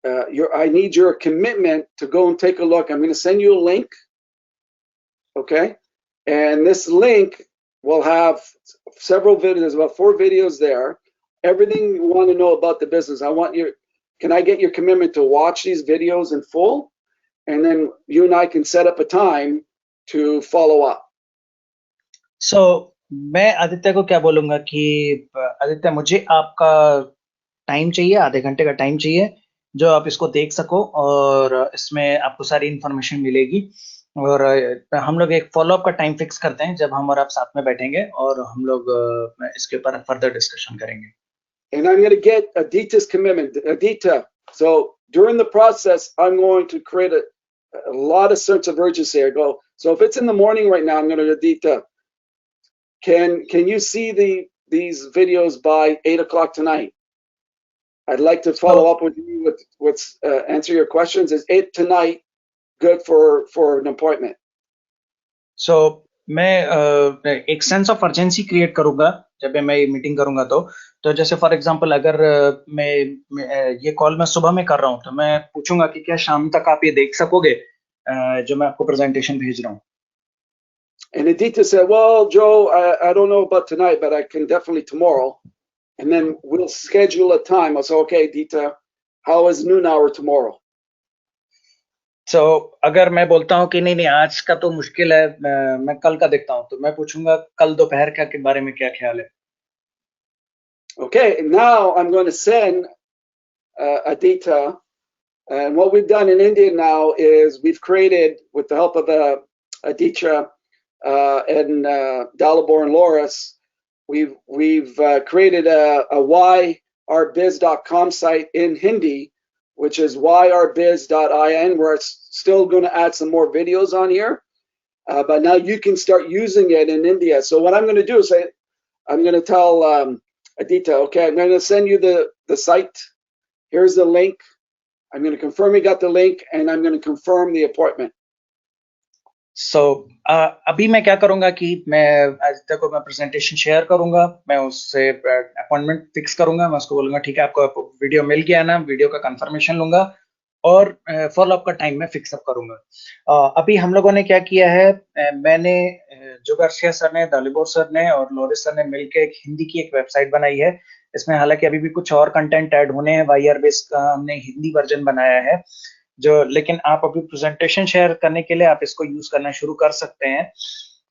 [SPEAKER 2] I need your commitment to go and take a look. I'm going to send you a link, okay? And this link will have several videos, about 4 videos there. Everything you want to know about the business. Can I get your commitment to watch these videos in full? And then you and I can set up a time to follow up.
[SPEAKER 1] मैं आदित्य को क्या बोलूंगा कि आदित्य, मुझे आपका time चाहिए, आधे घंटे का टाइम चाहिए, जो आप इसको देख सको और इसमें आपको सारी इंफॉर्मेशन मिलेगी। और हम लोग एक फॉलोअप का टाइम फिक्स करते हैं जब हम और आप साथ में बैठेंगे और हम लोग इसके ऊपर फर्दर डिस्कशन करेंगे।
[SPEAKER 2] And I'm going to get Aditya's commitment. Aditya, so during the process, I'm going to create a lot of sense of urgency. I go, so if it's in the morning right now, I'm going to, Aditya, can you see these videos by 8 o'clock tonight? I'd like to follow up with you with answer your questions. Is 8 tonight good for an appointment?
[SPEAKER 1] मैं एक sense of urgency create करूंगा जब मैं ये meeting करूंगा। तो जैसे for example, अगर मैं ये कॉल मैं सुबह में कर रहा हूं तो मैं पूछूंगा कि क्या शाम तक आप ये देख सकोगे जो मैं आपको प्रेजेंटेशन भेज रहा हूं।
[SPEAKER 2] And Aditya said, well, Joe, I don't know about tonight, but I can definitely tomorrow. And then we'll schedule a time. I'll say, okay, Aditya, how is noon hour tomorrow?
[SPEAKER 1] अगर मैं बोलता हूँ कि नहीं आज का तो मुश्किल है, मैं कल का देखता हूँ, तो मैं पूछूंगा कल दोपहर के बारे में क्या ख्याल है।
[SPEAKER 2] Okay, now I'm going to send Aditya, and what we've done in India now is we've created, with the help of Aditya and Dalibor and Loris, we've created a yrbiz.com site in Hindi, which is yrbiz.in, where it's still going to add some more videos on here, but now you can start using it in India. So what I'm going to do is I'm going to tell Aditya, okay, I'm going to send you the site. Here's the link. I'm going to confirm you got the link, and I'm going to confirm the appointment.
[SPEAKER 1] सो अभी मैं क्या करूंगा कि मैं आदित्य को मैं presentation share करूंगा, मैं उससे अपॉइंटमेंट फिक्स करूंगा, मैं उसको बोलूंगा ठीक है आपको वीडियो मिल गया ना, वीडियो का कंफर्मेशन लूंगा और फॉलो अप का टाइम मैं फिक्स अप करूंगा। अभी हम लोगों ने क्या किया है, मैंने जो गार्सिया सर ने, दालिबोर सर ने और लोरिस सर ने मिलकर एक हिंदी की एक वेबसाइट बनाई है। इसमें हालांकि अभी भी कुछ और कंटेंट ऐड होने हैं, वाईआर बेस का हमने हिंदी वर्जन बनाया है जो, लेकिन आप अभी प्रेजेंटेशन शेयर करने के लिए आप इसको यूज करना शुरू कर सकते हैं।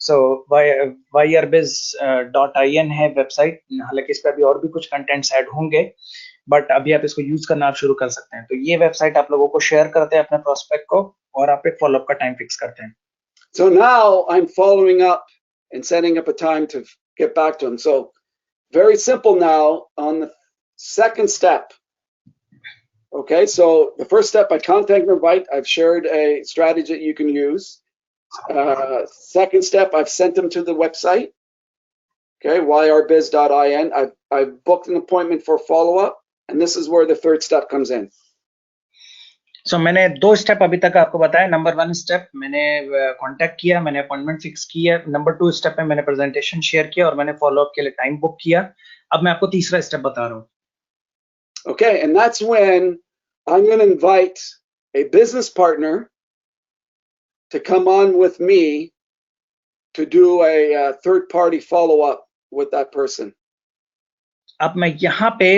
[SPEAKER 1] सो YRBiz.in है वेबसाइट, हालांकि इस पर अभी और भी कुछ कंटेंट्स ऐड होंगे, बट अभी आप इसको यूज करना आप शुरू कर सकते हैं। तो ये वेबसाइट आप लोगों को शेयर करते हैं अपने प्रोस्पेक्ट को, और आप एक फॉलोअप का टाइम फिक्स करते हैं।
[SPEAKER 2] So now I'm following up and setting up a time to get back to him. So very simple now on the second step. Okay, so the first step, I contact and invite. I've shared a strategy that you can use. Second step, I've sent them to the website. Okay, yrbiz.in. I've booked an appointment for follow-up, and this is where the third step comes in.
[SPEAKER 1] सो मैंने 2 step अभी तक आपको बताया। Number 1 step मैंने contact किया, मैंने appointment fix किया। Number 2 step में मैंने प्रेजेंटेशन शेयर किया और मैंने फॉलोअप के लिए टाइम बुक किया। अब मैं आपको तीसरा स्टेप बता रहा हूँ।
[SPEAKER 2] Okay, and that's when I'm going to invite a business partner to come on with me to do a third-party follow-up with that person.
[SPEAKER 1] अब मैं यहाँ पे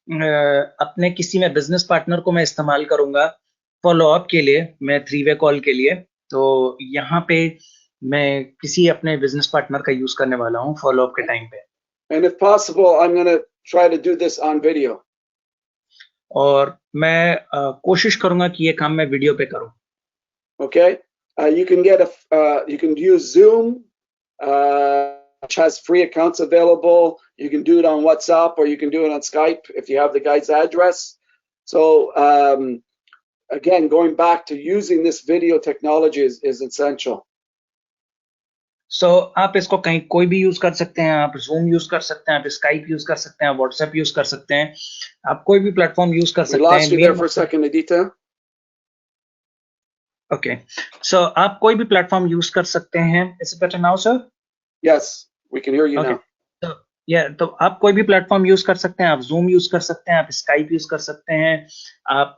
[SPEAKER 1] अपने किसी में बिजनेस पार्टनर को मैं इस्तेमाल करूंगा फॉलोअप के लिए, मैं 3-वे कॉल के लिए। तो यहाँ पे मैं किसी अपने बिजनेस पार्टनर का यूज करने वाला हूँ फॉलोअप के टाइम पे।
[SPEAKER 2] And if possible, I'm going to try to do this on video.
[SPEAKER 1] और मैं कोशिश करूंगा कि ये काम मैं वीडियो पे करूं।
[SPEAKER 2] Okay, you can use Zoom, which has free accounts available. You can do it on WhatsApp, or you can do it on Skype if you have the guy's address. So again, going back to using this video technology is essential.
[SPEAKER 1] सो आप इसको कहीं कोई भी use कर सकते हैं, आप Zoom use कर सकते हैं, आप Skype यूज कर सकते हैं, आप WhatsApp यूज कर सकते हैं, आप कोई भी प्लेटफॉर्म यूज कर
[SPEAKER 2] We
[SPEAKER 1] सकते
[SPEAKER 2] lost you
[SPEAKER 1] हैं।
[SPEAKER 2] there for a second, Adita.
[SPEAKER 1] Okay, so आप कोई भी प्लेटफॉर्म यूज कर सकते हैं। Is it better now sir?
[SPEAKER 2] Yes, we can hear you now.
[SPEAKER 1] तो आप कोई भी प्लेटफॉर्म यूज कर सकते हैं, आप Zoom यूज कर सकते हैं, आप Skype यूज कर सकते हैं, आप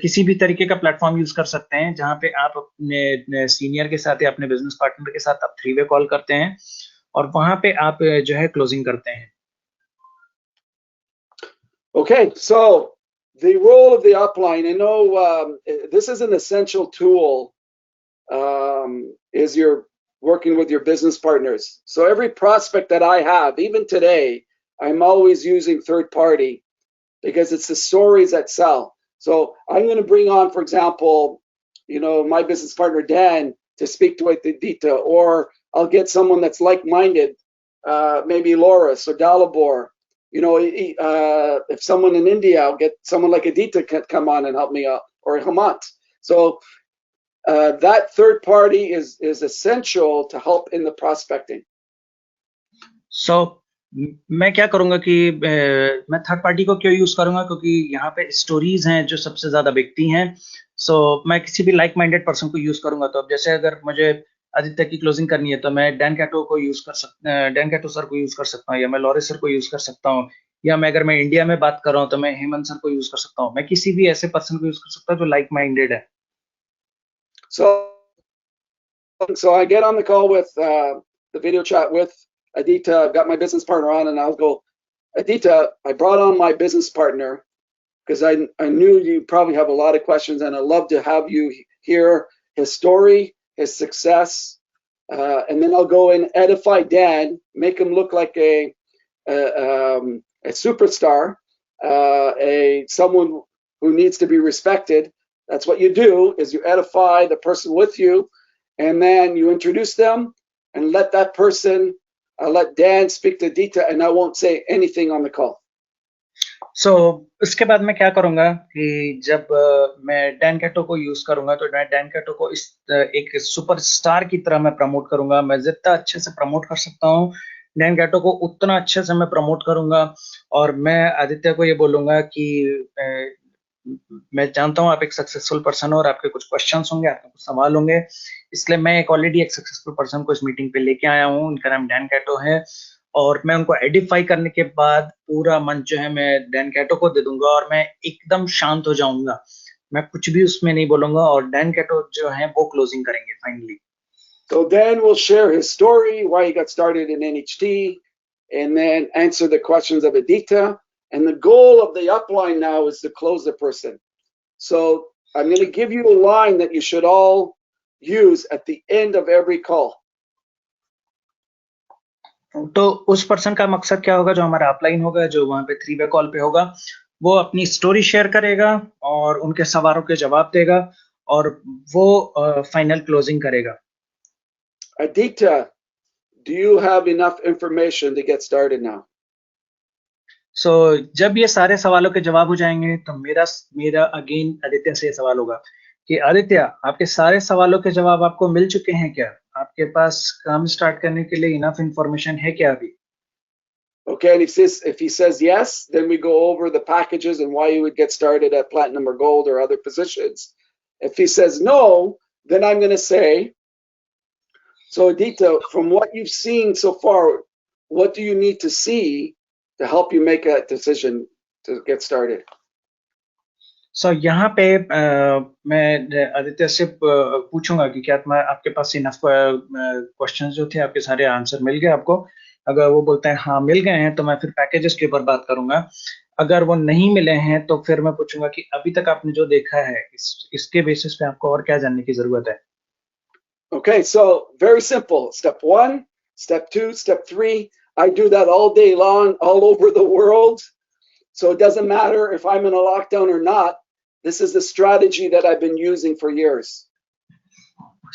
[SPEAKER 1] किसी भी तरीके का प्लेटफॉर्म यूज कर सकते हैं जहां पे आप अपने सीनियर के साथ या अपने बिजनेस पार्टनर के साथ आप 3-वे कॉल करते हैं और वहां पे आप जो है क्लोजिंग करते हैं।
[SPEAKER 2] Okay, so the role of the upline, I know this is an essential tool, is you're working with your business partners. So every prospect that I have, even today, I'm always using third party because it's the stories that sell. So I'm going to bring on, for example, my business partner, Dan, to speak to Adita, or I'll get someone that's like-minded, maybe Loris or Dalibor. If someone in India, I'll get someone like Adita can come on and help me out, or Hamant. So that third party is essential to help in the prospecting.
[SPEAKER 1] So मैं क्या करूंगा कि मैं third party को क्यों use करूंगा, क्योंकि यहाँ पे स्टोरीज हैं जो सबसे ज्यादा बिकती हैं। सो मैं किसी भी लाइक माइंडेड पर्सन को यूज करूंगा। तो अब जैसे अगर मुझे आदित्य की क्लोजिंग करनी है तो मैं डैन कैटो को यूज कर सकता डैन कैटो सर को यूज कर सकता हूँ, या मैं लॉरेस सर को यूज कर सकता हूँ, या मैं अगर मैं इंडिया में बात कर रहा हूँ तो मैं हेमंत सर को यूज कर सकता हूँ। मैं किसी भी ऐसे पर्सन को यूज कर सकता हूँ जो लाइक माइंडेड है।
[SPEAKER 2] So I get on the call with the video chat with Adita. I've got my business partner on, and I'll go, Adita, I brought on my business partner because I knew you probably have a lot of questions, and I'd love to have you hear his story, his success, and then I'll go and edify Dan, make him look like a superstar, someone who needs to be respected. That's what you do, is you edify the person with you, and then you introduce them and let that person, let Dan speak to Adita, and I won't say anything on the call.
[SPEAKER 1] So इसके बाद मैं क्या करूंगा कि जब मैं Dan कैटो को use करूंगा तो मैं डैन कैटो को इस एक सुपरस्टार की तरह मैं प्रमोट करूंगा। मैं जितना अच्छे से प्रमोट कर सकता हूँ डैन कैटो को, उतना अच्छे से मैं प्रमोट करूंगा। और मैं आदित्य को ये बोलूंगा कि मैं जानता हूँ आप एक सक्सेसफुल पर्सन हो और आपके कुछ क्वेश्चंस होंगे, आपके कुछ सवाल होंगे, इसलिए मैं एक ऑलरेडी एक सक्सेसफुल पर्सन को इस मीटिंग पे लेके आया हूँ। उनका नाम डैन कैटो है और मैं उनको एडिफाई करने के बाद पूरा मंच जो है मैं डैन कैटो को दे दूंगा और मैं एकदम शांत हो जाऊंगा। मैं कुछ भी उसमें नहीं बोलूंगा और डैन कैटो जो है वो क्लोजिंग करेंगे finally.
[SPEAKER 2] So Dan will share his story, why he got started in NHT, and then answer the questions of Aditya. And the goal of the upline now is to close the person. So I'm going to give you a line that you should all use at the end of every call.
[SPEAKER 1] तो उस person का मकसद क्या होगा जो हमारा upline होगा, जो वहां पे 3 वे कॉल पे होगा, वो अपनी स्टोरी शेयर करेगा और उनके सवालों के जवाब देगा और वो फाइनल क्लोजिंग करेगा।
[SPEAKER 2] Aditya, do you have enough information to get started now?
[SPEAKER 1] सो जब ये सारे सवालों के जवाब हो जाएंगे तो मेरा मेरा अगेन आदित्य से सवाल होगा कि आदित्य, आपके सारे सवालों के जवाब आपको मिल चुके हैं क्या? आपके पास काम स्टार्ट करने के लिए इनफ इंफॉर्मेशन है क्या अभी?
[SPEAKER 2] Okay, and if he says yes, then we go over the packages and why you would get started at platinum or gold or other positions. If he says no, then I'm going to say, so Aditya, from what you've seen so far, what do you need to see to help you make a decision to get started?
[SPEAKER 1] सो यहाँ पे मैं आदित्य से पूछूंगा कि क्या आपके पास enough questions जो थे आपके सारे आंसर मिल गए आपको? अगर वो बोलते हैं हाँ मिल गए हैं तो मैं फिर पैकेजेस के ऊपर बात करूंगा। अगर वो नहीं मिले हैं तो फिर मैं पूछूंगा कि अभी तक आपने जो देखा है इसके बेसिस पे आपको और क्या जानने की जरूरत है?
[SPEAKER 2] Okay, so very simple. Step 1, step 2, step 3. I do that all day long, all over the world. So it doesn't matter if I'm in a lockdown or not. This is the strategy that I've been using for years.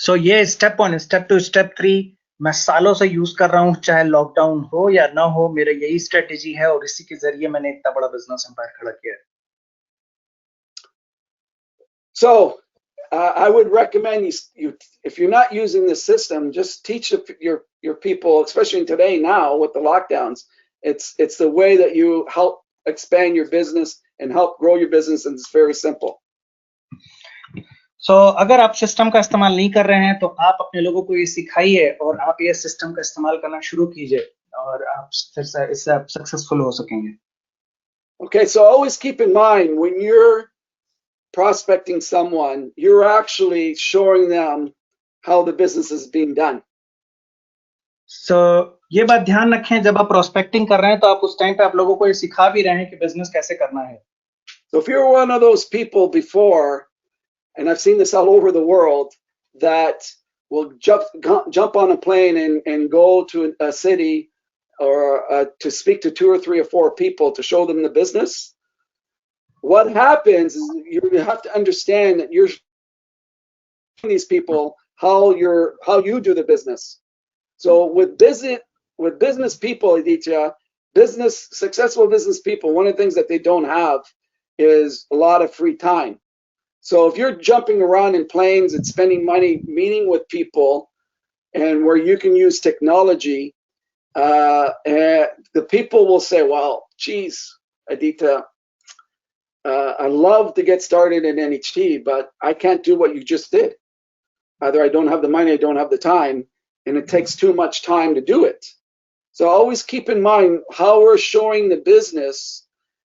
[SPEAKER 1] सो ये step 1, step 2, step 3 मैं सालों से use कर रहा हूँ, चाहे lockdown हो या ना हो, मेरा यही स्ट्रेटेजी है और इसी के जरिए मैंने इतना बड़ा बिजनेस एम्पायर खड़ा किया है।
[SPEAKER 2] So I would recommend you, if you're not using the system, just teach your people, especially today now with the lockdowns. It's the way that you help expand your business and help grow your business, and it's very simple.
[SPEAKER 1] सो अगर आप system का इस्तेमाल नहीं कर रहे हैं तो आप अपने लोगों को ये सिखाइए और आप ये सिस्टम का इस्तेमाल करना शुरू कीजिए और आप फिर से इससे आप सक्सेसफुल हो सकेंगे।
[SPEAKER 2] Okay, so always keep in mind when you're prospecting someone, you're actually showing them how the business is being done.
[SPEAKER 1] सो ये बात ध्यान रखें, जब आप प्रोस्पेक्टिंग कर रहे हैं तो आप उस टाइम पे आप लोगों को ये सिखा भी रहे हैं कि बिजनेस कैसे करना है।
[SPEAKER 2] So if you're one of those people before, and I've seen this all over the world, that will jump on a plane and go to a city or to speak to 2 or 3 or 4 people to show them the business, what happens is you have to understand that you're showing these people how you do the business. So with business people, Aditya, successful business people, one of the things that they don't have is a lot of free time. So if you're jumping around in planes and spending money meeting with people, and where you can use technology, the people will say, well, geez, Aditya, I love to get started in NHT, but I can't do what you just did. Either I don't have the money, I don't have the time, and it takes too much time to do it. So always keep in mind how we're showing the business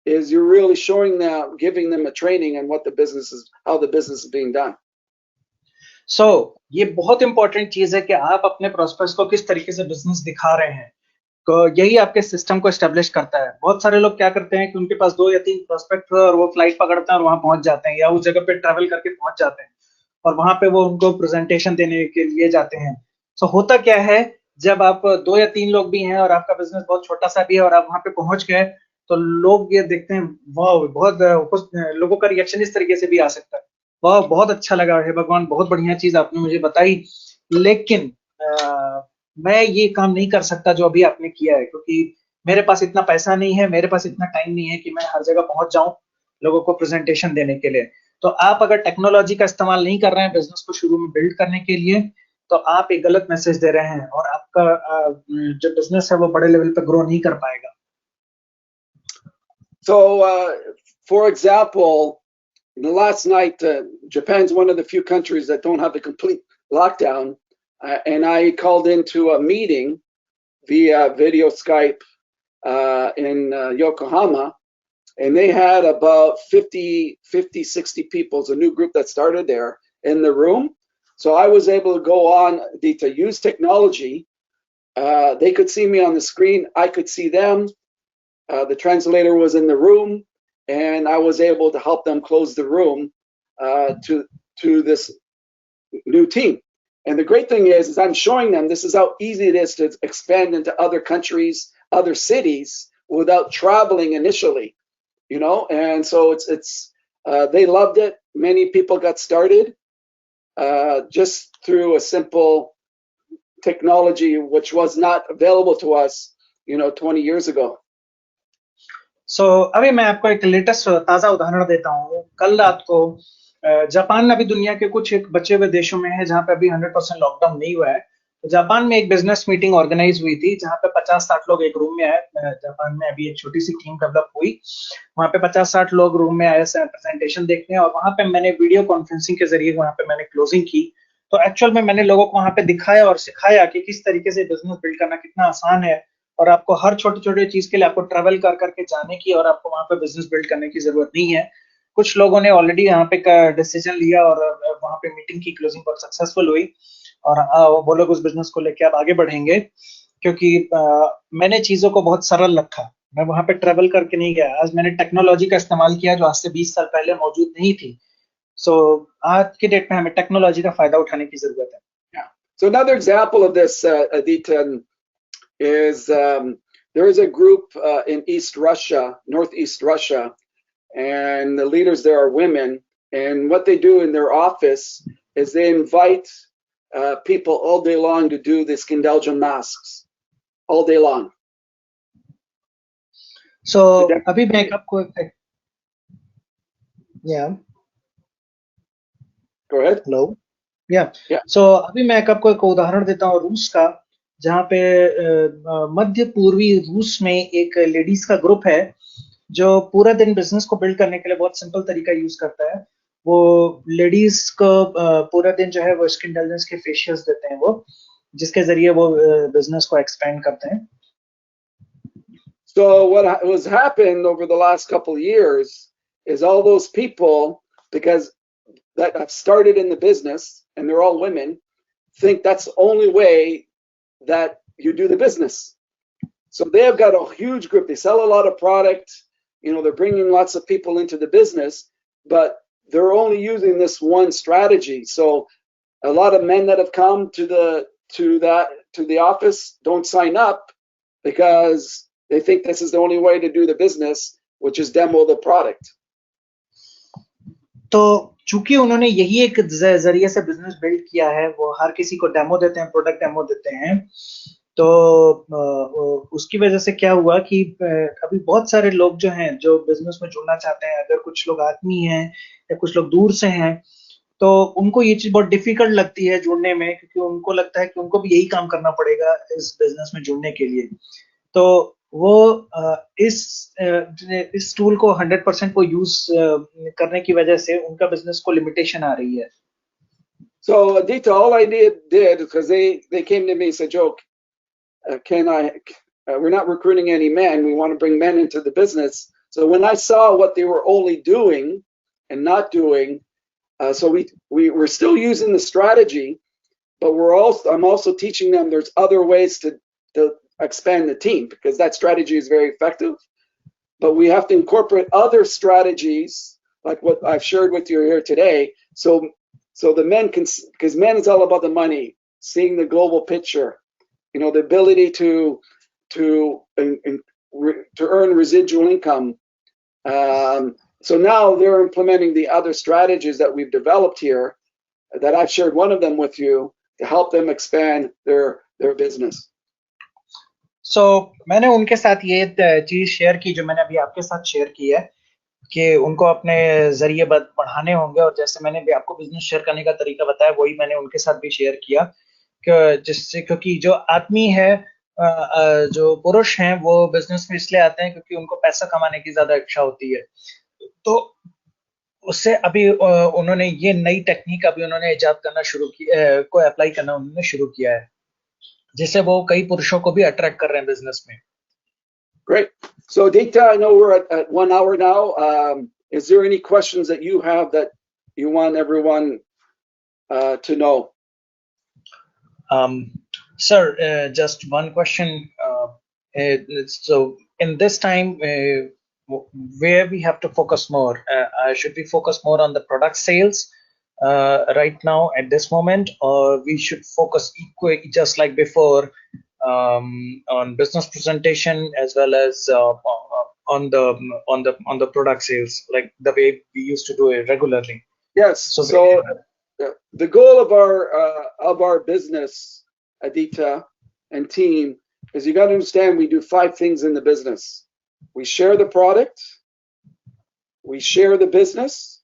[SPEAKER 2] is you're really showing them, giving them a training on what the business is, how the business is being done.
[SPEAKER 1] सो ये बहुत important चीज है कि आप अपने prospects को किस तरीके से बिजनेस दिखा रहे हैं, तो यही आपके सिस्टम को एस्टेब्लिश करता है। बहुत सारे लोग क्या करते हैं कि उनके पास 2 या 3 प्रोस्पेक्ट और वो फ्लाइट पकड़ते हैं और वहां पहुंच जाते हैं या उस जगह पे ट्रैवल करके पहुंच जाते हैं और वहां पे वो उनको प्रेजेंटेशन देने के लिए जाते हैं। सो होता क्या है, जब आप 2 या 3 लोग भी हैं और आपका बिजनेस बहुत छोटा सा भी है और आप वहां पे पहुंच गए तो लोग ये देखते हैं, वाह, बहुत कुछ लोगों का रिएक्शन इस तरीके से भी आ सकता है, वाह बहुत अच्छा लगा है भगवान, बहुत बढ़िया चीज आपने मुझे बताई, लेकिन मैं ये काम नहीं कर सकता जो अभी आपने किया है, क्योंकि मेरे पास इतना पैसा नहीं है, मेरे पास इतना टाइम नहीं है कि मैं हर जगह पहुंच जाऊं लोगों को प्रेजेंटेशन देने के लिए। तो आप अगर टेक्नोलॉजी का इस्तेमाल नहीं कर रहे हैं बिजनेस को शुरू में बिल्ड करने के लिए, तो आप एक गलत मैसेज दे रहे हैं और आपका जो बिजनेस है वो बड़े लेवल पे ग्रो नहीं कर पाएगा।
[SPEAKER 2] So, for example, the last night, Japan's one of the few countries that don't have a complete lockdown, and I called into a meeting via video Skype in Yokohama, and they had about 50, 60 people. It's a new group that started there in the room. So I was able to go on to use technology. They could see me on the screen. I could see them. The translator was in the room, and I was able to help them close the room to this new team. And the great thing is I'm showing them this is how easy it is to expand into other countries, other cities without traveling initially, you know. And so it's they loved it. Many people got started just through a simple technology which was not available to us, 20 years ago.
[SPEAKER 1] सो अभी मैं आपको एक latest ताजा उदाहरण देता हूँ। कल रात को जापान अभी दुनिया के कुछ एक बचे हुए देशों में है जहां पे अभी 100% लॉकडाउन नहीं हुआ है। तो जापान में एक बिजनेस मीटिंग ऑर्गेनाइज हुई थी जहां पे 50-60 लोग एक रूम में आए। जापान में अभी एक छोटी सी टीम डेवलप हुई, वहां पे 50-60 लोग रूम में आए प्रेजेंटेशन देखने, और वहां पे मैंने वीडियो कॉन्फ्रेंसिंग के जरिए वहां पे मैंने क्लोजिंग की। तो एक्चुअल में मैंने लोगों को वहां पे दिखाया और सिखाया कि किस तरीके से बिजनेस बिल्ड करना कितना आसान है, और आपको हर छोटे छोटे चीज के लिए आपको ट्रेवल कर करके जाने की और आपको वहां पे बिजनेस बिल्ड करने की जरूरत नहीं है। कुछ लोगों ने ऑलरेडी यहाँ पे डिसीजन लिया और वहां पे मीटिंग की क्लोजिंग बहुत सक्सेसफुल हुई, और वो लोग उस बिजनेस को लेके अब आगे बढ़ेंगे, क्योंकि मैंने चीजों को बहुत सरल रखा। मैं वहां पे ट्रेवल करके नहीं गया। आज मैंने टेक्नोलॉजी का इस्तेमाल किया जो आज से 20 साल पहले मौजूद नहीं थी। सो आज की डेट में हमें टेक्नोलॉजी का फायदा उठाने की जरूरत है।
[SPEAKER 2] So another example of this, Adita, is there is a group in East Russia, Northeast Russia, and the leaders there are women. And what they do in their office is they invite people all day long to do the Skindelgen masks all day long.
[SPEAKER 1] So अभी मैं आपको
[SPEAKER 2] Go ahead.
[SPEAKER 1] Hello. So अभी मैं आपको एक उदाहरण देता हूँ रूस का, जहाँ पे मध्य पूर्वी रूस में एक लेडीज का ग्रुप है जो पूरा दिन बिजनेस को बिल्ड करने के लिए बहुत सिंपल तरीका यूज करता है। वो लेडीज को पूरा दिन जो है वो स्किन इंटेलिजेंस के फेशियल्स देते हैं, वो जिसके जरिए वो बिजनेस को एक्सपेंड करते हैं।
[SPEAKER 2] So what has happened over the last couple of years is all those people, because that have started in the business, and they're all women, think that's the only way that you do the business. So they have got a huge group. They sell a lot of product. They're bringing lots of people into the business, but they're only using this one strategy. So a lot of men that have come to the office don't sign up because they think this is the only way to do the business, which is demo the product.
[SPEAKER 1] तो चूंकि उन्होंने यही एक जरिए से business build किया है, वो हर किसी को डेमो देते हैं, प्रोडक्ट डेमो देते हैं, तो उसकी वजह से क्या हुआ कि अभी बहुत सारे लोग जो हैं जो बिजनेस में जुड़ना चाहते हैं, अगर कुछ लोग आदमी हैं या कुछ लोग दूर से हैं, तो उनको ये चीज बहुत डिफिकल्ट लगती है जुड़ने में, क्योंकि उनको लगता है कि उनको भी यही काम करना पड़ेगा इस बिजनेस में जुड़ने के लिए। तो वो इस टूल को 100% को यूज करने की वजह से उनका बिजनेस को लिमिटेशन आ रही है।
[SPEAKER 2] So Adita, all I did because they came to me and said, Joe, we're not recruiting any men. We want to bring men into the business. So when I saw what they were only doing and not doing, so we were still using the strategy, but I'm also teaching them there's other ways to expand the team, because that strategy is very effective. But we have to incorporate other strategies like what I've shared with you here today. So the men can, because men is all about the money, seeing the global picture, the ability to earn residual income. So now they're implementing the other strategies that we've developed here, that I've shared one of them with you, to help them expand their business.
[SPEAKER 1] So मैंने उनके साथ ये चीज share की जो मैंने अभी आपके साथ शेयर की है, कि उनको अपने जरिए बढ़ाने होंगे, और जैसे मैंने भी आपको बिजनेस शेयर करने का तरीका बताया वही मैंने उनके साथ भी शेयर किया, जिससे क्योंकि जो आदमी है, जो पुरुष हैं, वो बिजनेस में इसलिए आते हैं क्योंकि उनको पैसा कमाने की ज्यादा इच्छा होती है। तो उससे अभी उन्होंने ये नई टेक्निक अभी उन्होंने इजाद करना शुरू की को अप्लाई करना उन्होंने शुरू किया है, जिससे वो कई पुरुषों को भी अट्रैक्ट कर रहे हैं बिजनेस में।
[SPEAKER 2] Great. So, Dita, I know we're at 1 hour now. Is there any questions that you have that you want everyone to know?
[SPEAKER 1] Sir, just one question. So, in this time, where we have to focus more? Should we focus more on the product sales right now at this moment, or we should focus equally, just like before, on business presentation as well as on the product sales, like the way we used to do it regularly?
[SPEAKER 2] Yes. So the goal of our business, Adita and team, is you got to understand we do 5 things in the business. We share the product, we share the business,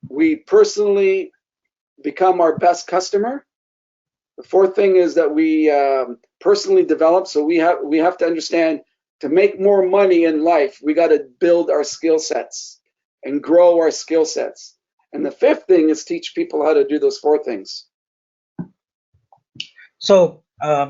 [SPEAKER 2] we personally become our best customer. The 4th thing is that we personally develop. So we have to understand, to make more money in life, we got to build our skill sets and grow our skill sets. And the 5th thing is teach people how to do those 4 things.
[SPEAKER 1] So,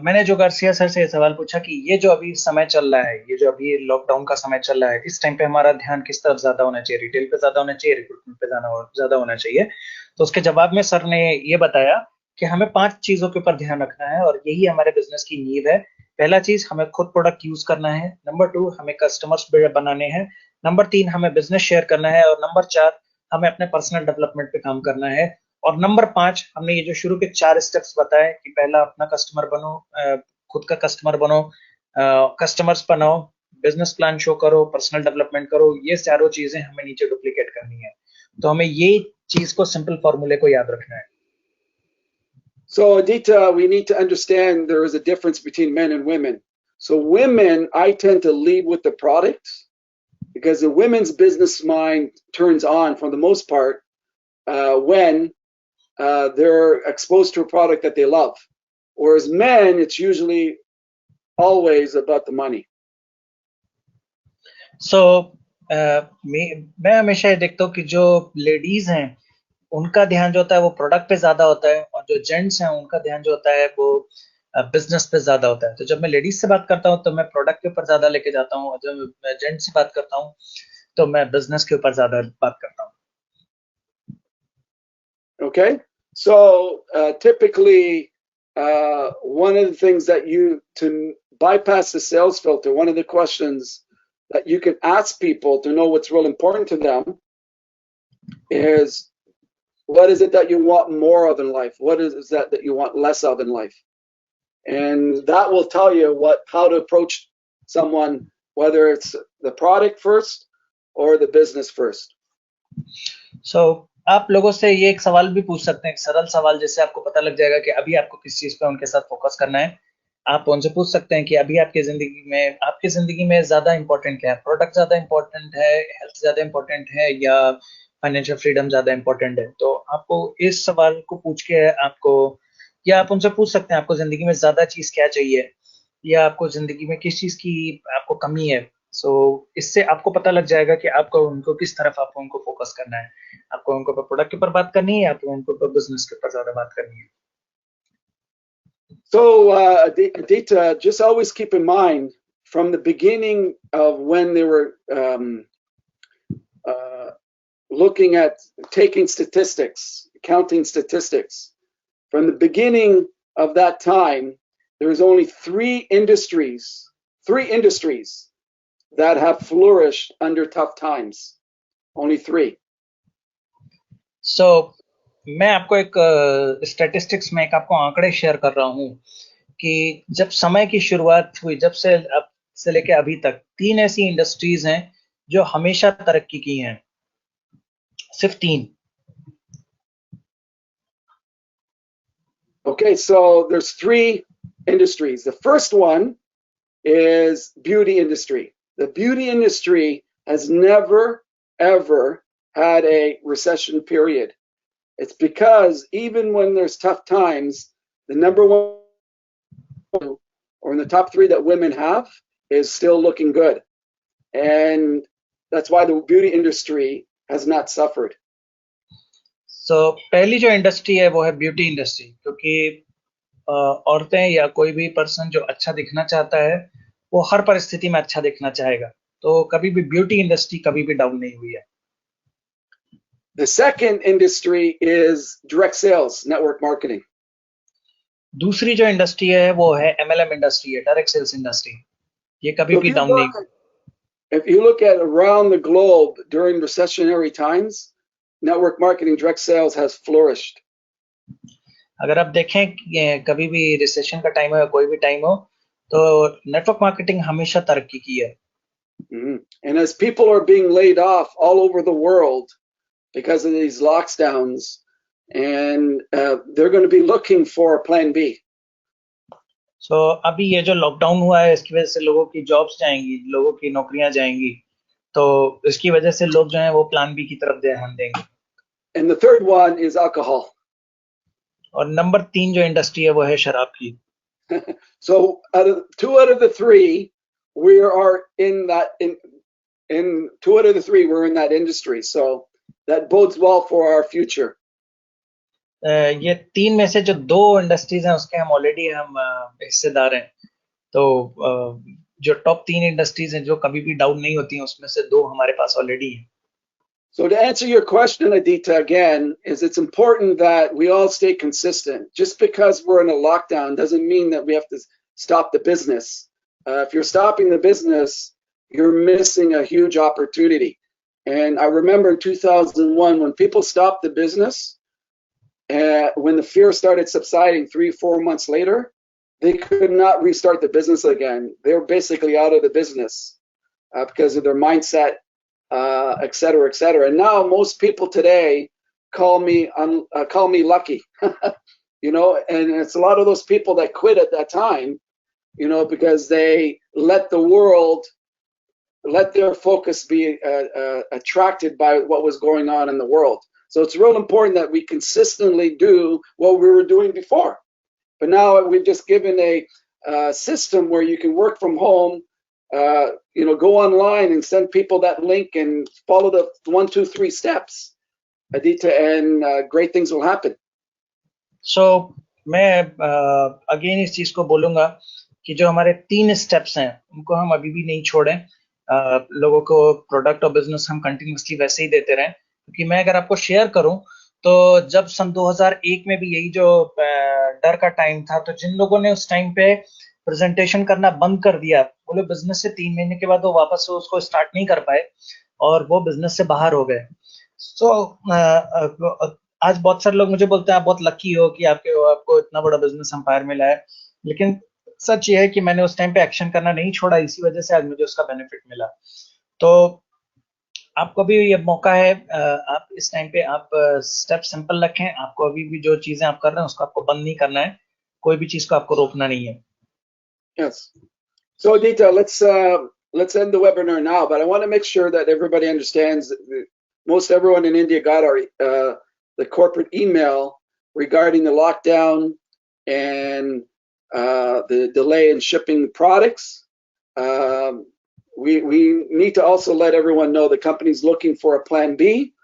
[SPEAKER 1] मैंने जो Garcia sir से ये सवाल पूछा कि ये जो अभी समय चल रहा है, ये जो अभी लॉकडाउन का समय चल रहा है, इस टाइम पे हमारा ध्यान किस तरफ ज्यादा होना चाहिए? रिटेल पे ज्यादा होना चाहिए, रिक्रूटमेंट पे ज्यादा होना चाहिए? तो उसके जवाब में सर ने ये बताया कि हमें 5 चीजों के ऊपर ध्यान रखना है और यही हमारे बिजनेस की नींव है। पहला चीज, हमें खुद प्रोडक्ट यूज करना है। नंबर 2, हमें कस्टमर्स बनाने हैं। नंबर 3, हमें बिजनेस शेयर करना है। और नंबर 4, हमें अपने पर्सनल डेवलपमेंट पे काम करना है। और नंबर 5, हमने ये जो शुरू के 4 स्टेप्स बताए कि पहला अपना कस्टमर बनो, खुद का कस्टमर बनो, कस्टमर्स बनाओ, बिजनेस प्लान शो करो, पर्सनल डेवलपमेंट करो, ये चारों चीजें हमें नीचे डुप्लीकेट करनी है। तो हमें ये चीज को, सिंपल फॉर्मूले को याद रखना है।
[SPEAKER 2] So, Adita, we need to understand there is a difference between men and women. So women, I tend to lead with the product because the women's business mind turns on for the most part when they're exposed to a product that they love. Whereas men, it's usually always about the money.
[SPEAKER 1] So, मैं हमेशा ये देखता हूँ कि जो ladies हैं उनका ध्यान जो होता है वो प्रोडक्ट पे ज्यादा होता है, और जो जेंट्स हैं उनका ध्यान जो होता है वो बिजनेस पे ज्यादा होता है। तो जब मैं लेडीज से बात करता हूँ तो मैं प्रोडक्ट के ऊपर ज्यादा लेके जाता हूँ, और जब मैं जेंट्स से बात करता हूँ तो मैं बिजनेस के ऊपर ज्यादा बात करता हूँ।
[SPEAKER 2] Okay, so typically one of the things that to bypass the sales filter, one of the questions that you can ask people to know what's real important to them is, what is it that you want more of in life? What is that you want less of in life? And that will tell you how to approach someone, whether it's the product first or the business first.
[SPEAKER 1] So, आप लोगों से ये एक सवाल भी पूछ सकते हैं, एक सरल सवाल, जिससे आपको पता लग जाएगा कि अभी आपको किस चीज पे उनके साथ फोकस करना है। आप उनसे पूछ सकते हैं कि अभी आपकी जिंदगी में ज्यादा इंपॉर्टेंट क्या है? प्रोडक्ट ज्यादा इंपॉर्टेंट है, हेल्थ ज्यादा इंपॉर्टेंट है, या फाइनेंशियल फ्रीडम ज्यादा इंपॉर्टेंट है? तो आपको इस सवाल को पूछ के या आप उनसे पूछ सकते हैं आपको जिंदगी में ज्यादा चीज क्या चाहिए, या आपको जिंदगी में किस चीज की आपको कमी है। सो इससे आपको पता लग जाएगा कि आपको उनको किस तरफ आपको उनको फोकस करना है। आपको उनको प्रोडक्ट के ऊपर बात करनी है, आपको उनको बिजनेस के ऊपर ज्यादा बात करनी है।
[SPEAKER 2] So, Adita, just always keep in mind, from the beginning of when they were looking at taking statistics, counting statistics, from the beginning of that time, there was only three industries that have flourished under tough times. Only 3.
[SPEAKER 1] So, मैं आपको एक statistics में एक आपको आंकड़े share कर रहा हूँ कि जब समय की शुरुआत हुई, जब से अब से लेके अभी तक 3 ऐसी इंडस्ट्रीज हैं जो हमेशा तरक्की की हैं, सिर्फ 3।
[SPEAKER 2] Okay, so there's 3 industries. The first one is beauty industry. The beauty industry has never, ever had a recession period. It's because even when there's tough times, the number one, or in the top 3 that women have, is still looking good. And that's why the beauty industry has not suffered.
[SPEAKER 1] So पहली जो industry है वो है beauty industry, क्योंकि औरतें या कोई भी पर्सन जो अच्छा दिखना चाहता है वो हर परिस्थिति में अच्छा दिखना चाहेगा, तो कभी भी ब्यूटी इंडस्ट्री कभी भी डाउन नहीं हुई है।
[SPEAKER 2] The second industry is direct sales, network marketing.
[SPEAKER 1] दूसरी जो इंडस्ट्री है वो है MLM इंडस्ट्री है, डायरेक्ट सेल्स इंडस्ट्री। ये कभी
[SPEAKER 2] So
[SPEAKER 1] भी डाउन नहीं हुई।
[SPEAKER 2] if you look at around the globe during recessionary times, network marketing, direct sales has flourished.
[SPEAKER 1] अगर आप देखें कि कभी भी रिसेशन का टाइम हो या कोई भी टाइम हो, तो नेटवर्क मार्केटिंग हमेशा तरक्की की है।
[SPEAKER 2] And as people are being laid off all over the world because of these lockdowns, and they're going to be looking for a plan B.
[SPEAKER 1] So अभी ये जो लॉकडाउन हुआ है इसकी वजह से लोगों की जॉब्स जाएंगी, लोगों की नौकरियां जाएंगी, तो इसकी वजह से लोग जो हैं वो प्लान बी की तरफ ध्यान देंगे।
[SPEAKER 2] And the third one is alcohol.
[SPEAKER 1] और नंबर 3 जो इंडस्ट्री है वो है शराब की।
[SPEAKER 2] So two out of the three, we are in that in 2 out of the 3 we're in that industry. So that bodes well for our future.
[SPEAKER 1] ये 3 में से जो 2 इंडस्ट्रीज हैं उसके हम ऑलरेडी हिस्सेदार हैं, तो जो टॉप 3 इंडस्ट्रीज हैं जो कभी भी डाउन नहीं होती हैं उसमें से 2 हमारे पास ऑलरेडी हैं।
[SPEAKER 2] So to answer your question, Aditya, again, is it's important that we all stay consistent. Just because we're in a lockdown doesn't mean that we have to stop the business. If you're stopping the business, you're missing a huge opportunity. And I remember in 2001, when people stopped the business, when the fear started subsiding 3-4 months later, they could not restart the business again. They were basically out of the business because of their mindset, et cetera, et cetera. And now most people today call me lucky, you know, and it's a lot of those people that quit at that time, you know, because they let the world, let their focus be attracted by what was going on in the world. So it's real important that we consistently do what we were doing before. But now we've just given a system where you can work from home, you know, go online and send people that link and follow the 1, 2, 3 steps, Aditya, and great things will happen.
[SPEAKER 1] So मैं again इस चीज को बोलूंगा कि जो हमारे 3 steps हैं उनको हम अभी भी नहीं छोड़ें। लोगों को प्रोडक्ट और बिजनेस हम कंटिन्यूसली वैसे ही देते रहें, क्योंकि मैं अगर आपको शेयर करूं तो जब सन 2001 में भी यही जो डर का टाइम था, तो जिन लोगों ने उस टाइम पे प्रेजेंटेशन करना बंद कर दिया, वो लोग बिजनेस से 3 महीने के बाद वो वापस से उसको स्टार्ट नहीं कर पाए और वो बिजनेस से बाहर हो गए। सो आज बहुत सारे लोग मुझे बोलते हैं आप बहुत लकी हो कि आपको इतना बड़ा बिजनेस एम्पायर मिला है, लेकिन सच ये है कि मैंने उस टाइम पे एक्शन करना नहीं छोड़ा, इसी वजह से आज मुझे उसका बेनिफिट मिला। तो आपको भी ये मौका है, आप इस टाइम पे आप स्टेप सिंपल रखें। आपको अभी भी जो चीजें आप कर रहे हैं उसको आपको बंद नहीं करना है, कोई भी चीज को आपको रोकना नहीं है।
[SPEAKER 2] Yes. So Aditya, let's end the webinar now, but I want to make sure that everybody understands that most everyone in India got our the corporate email regarding the lockdown and the delay in shipping products. We need to also let everyone know the company's looking for a plan B.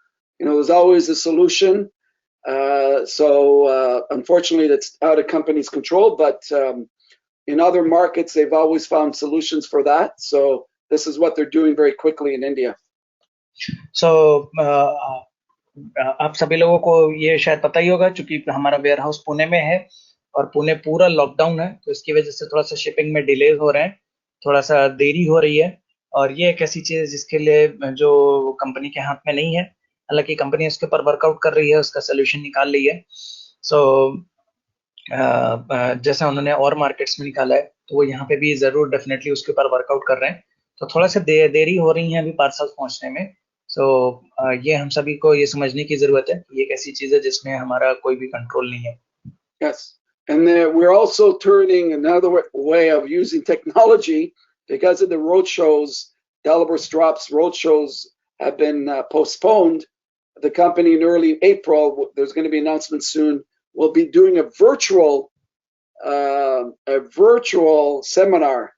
[SPEAKER 2] You know, there's always a solution. So unfortunately, that's out of company's control, but in other markets, they've always found solutions for that. So this is what they're doing very quickly in India.
[SPEAKER 1] So आप सभी लोगों को ये शायद पता ही होगा, क्योंकि हमारा वेयर हाउस पुणे में है और पुणे पूरा लॉकडाउन है, तो इसकी वजह से थोड़ा सा शिपिंग में डिले हो रहे हैं, थोड़ा सा देरी हो रही है, और ये एक ऐसी चीज जिसके लिए जो कंपनी के हाथ में नहीं है। हालांकि कंपनी इसके ऊपर वर्कआउट कर रही है, उसका सोल्यूशन निकाल रही है। सो जैसा उन्होंने और मार्केट्स में निकाला है, तो वो यहाँ पे भी जरूर डेफिनेटली उसके ऊपर वर्कआउट कर रहे हैं। तो थोड़ा सा देरी हो रही है अभी पार्सल्स पहुंचने में। सो ये हम सभी को ये समझने की जरूरत है कि ये एक ऐसी चीज है जिसमें हमारा कोई भी कंट्रोल नहीं है।
[SPEAKER 2] Yes, and we're also turning another way of using technology because of the road shows. Delaware Strop's road shows have been postponed. The company in early April, there's going to be announcements soon, will be doing a virtual seminar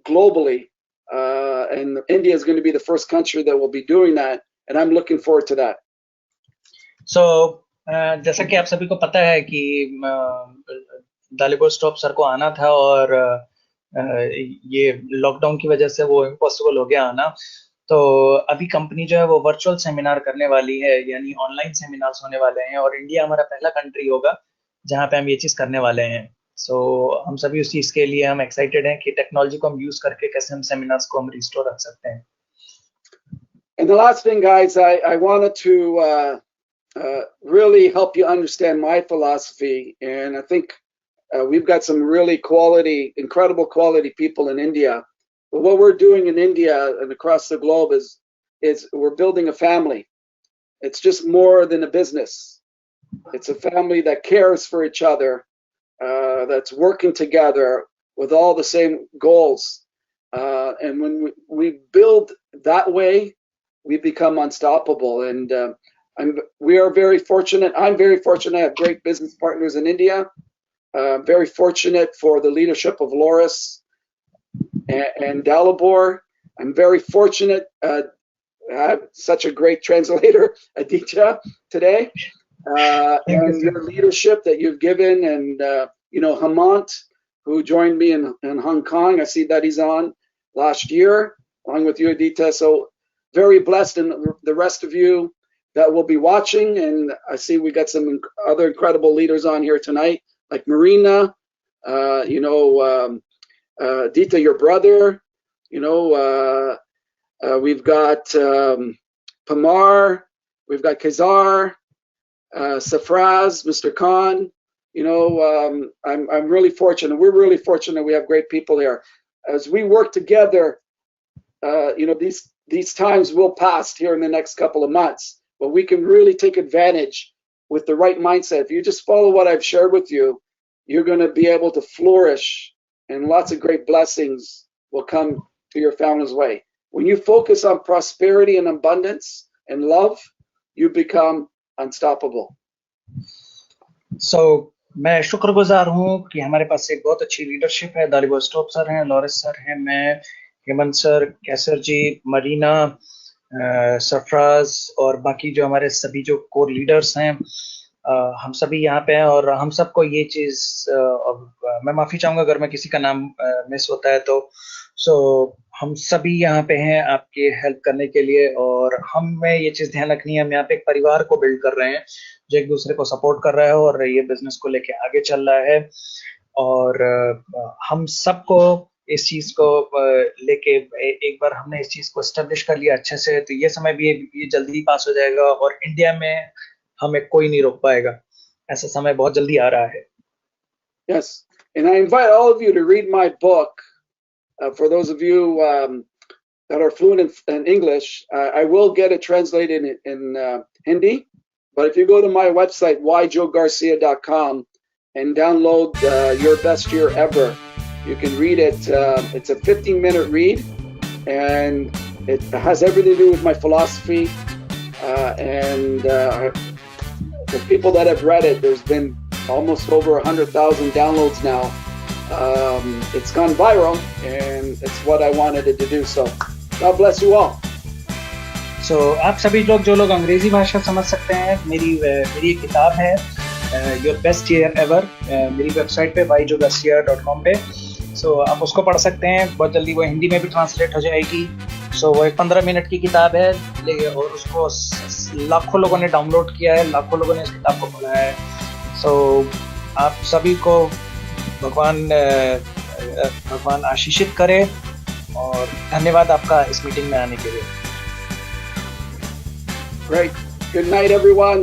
[SPEAKER 2] globally, and India is going to be the first country that will be doing that. and I'm looking forward to that.
[SPEAKER 1] So जैसा कि आप सभी को पता है कि दालिबो stop sir को आना था और ये लॉकडाउन की वजह से वो इम्पॉसिबल हो गया आना। तो अभी कंपनी जो है वो वर्चुअल सेमिनार करने वाली है, यानी ऑनलाइन सेमिनार्स होने वाले हैं, और इंडिया हमारा पहला कंट्री होगा जहां पे हम ये चीज करने वाले हैं। सो हम सभी उस चीज के लिए हम एक्साइटेड हैं कि टेक्नोलॉजी को हम यूज करके कैसे हम सेमिनार्स को हम रिस्टोर रख सकते हैं।
[SPEAKER 2] And the last thing, guys, I wanted to really help you understand my philosophy, and I think we've got some really incredible quality people in India. But what we're doing in India and across the globe is we're building a family. It's just more than a business. It's a family that cares for each other, that's working together with all the same goals. And when we build that way, we become unstoppable. And we are very fortunate. I'm very fortunate. I have great business partners in India. Very fortunate for the leadership of Loris and Dalibor. I'm very fortunate. I have such a great translator, Aditya, today. And your leadership that you've given, and Hemant, who joined me in Hong Kong. I see that he's on last year, along with you, Aditya. So very blessed, and the rest of you that will be watching. And I see we got some other incredible leaders on here tonight, like Marina, Aditya, your brother. We've got Pamar, we've got Kazar, Safraz, Mr. Khan. I'm really fortunate. We're really fortunate. We have great people here. As we work together, these times will pass here in the next couple of months, but we can really take advantage with the right mindset. If you just follow what I've shared with you, you're going to be able to flourish, and lots of great blessings will come to your family's way. When you focus on prosperity and abundance and love, you become unstoppable.
[SPEAKER 1] So मैं शुक्रगुजार हूँ कि हमारे पास एक बहुत अच्छी leadership है। दालिबो stop sir हैं, लॉरेंस सर हैं, मैं, हेमंत सर, कैसर जी, मरीना, सरफराज और बाकी जो हमारे सभी जो कोर लीडर्स हैं, हम सभी यहाँ पे हैं। और हम सबको ये चीज, मैं माफी चाहूंगा अगर मैं किसी का नाम मिस होता है तो। सो हम सभी यहाँ पे हैं आपके हेल्प करने के लिए, और हमें ये चीज ध्यान रखनी है, हम यहाँ पे एक परिवार को बिल्ड कर रहे हैं जो एक दूसरे को सपोर्ट कर रहा है और ये बिजनेस को लेके आगे चल रहा है। और हम सबको इस चीज को लेके एक बार हमने इस चीज को एस्टेब्लिश कर लिया अच्छे से, तो ये समय भी ये जल्दी पास हो जाएगा और इंडिया में हमें कोई नहीं रोक पाएगा। ऐसा समय बहुत जल्दी आ रहा है।
[SPEAKER 2] Yes, and I invite all of you to read my book. For those of you that are fluent in English, I will get it translated in Hindi. But if you go to my website, yjoegarcia.com, and download Your Best Year Ever, you can read it. It's a 15-minute read, and it has everything to do with my philosophy. And the people that have read it, there's been almost over 100,000 downloads now. It's gone viral, and it's what I wanted it to do. So God bless you all.
[SPEAKER 1] So आप सभी लोग जो लोग अंग्रेजी भाषा समझ सकते हैं, मेरी एक किताब है योर बेस्ट ईयर एवर, मेरी वेबसाइट पे yjoegarcia.com पे। सो आप उसको पढ़ सकते हैं, बहुत जल्दी वो हिंदी में भी ट्रांसलेट हो जाएगी। सो वो एक 15 मिनट की किताब है, और उसको लाखों लोगों ने डाउनलोड किया है, लाखों लोगों ने इस किताब को पढ़ा है। सो आप सभी को भगवान आशीषित करे, और धन्यवाद आपका इस मीटिंग में आने के लिए।
[SPEAKER 2] Great. Good night, everyone.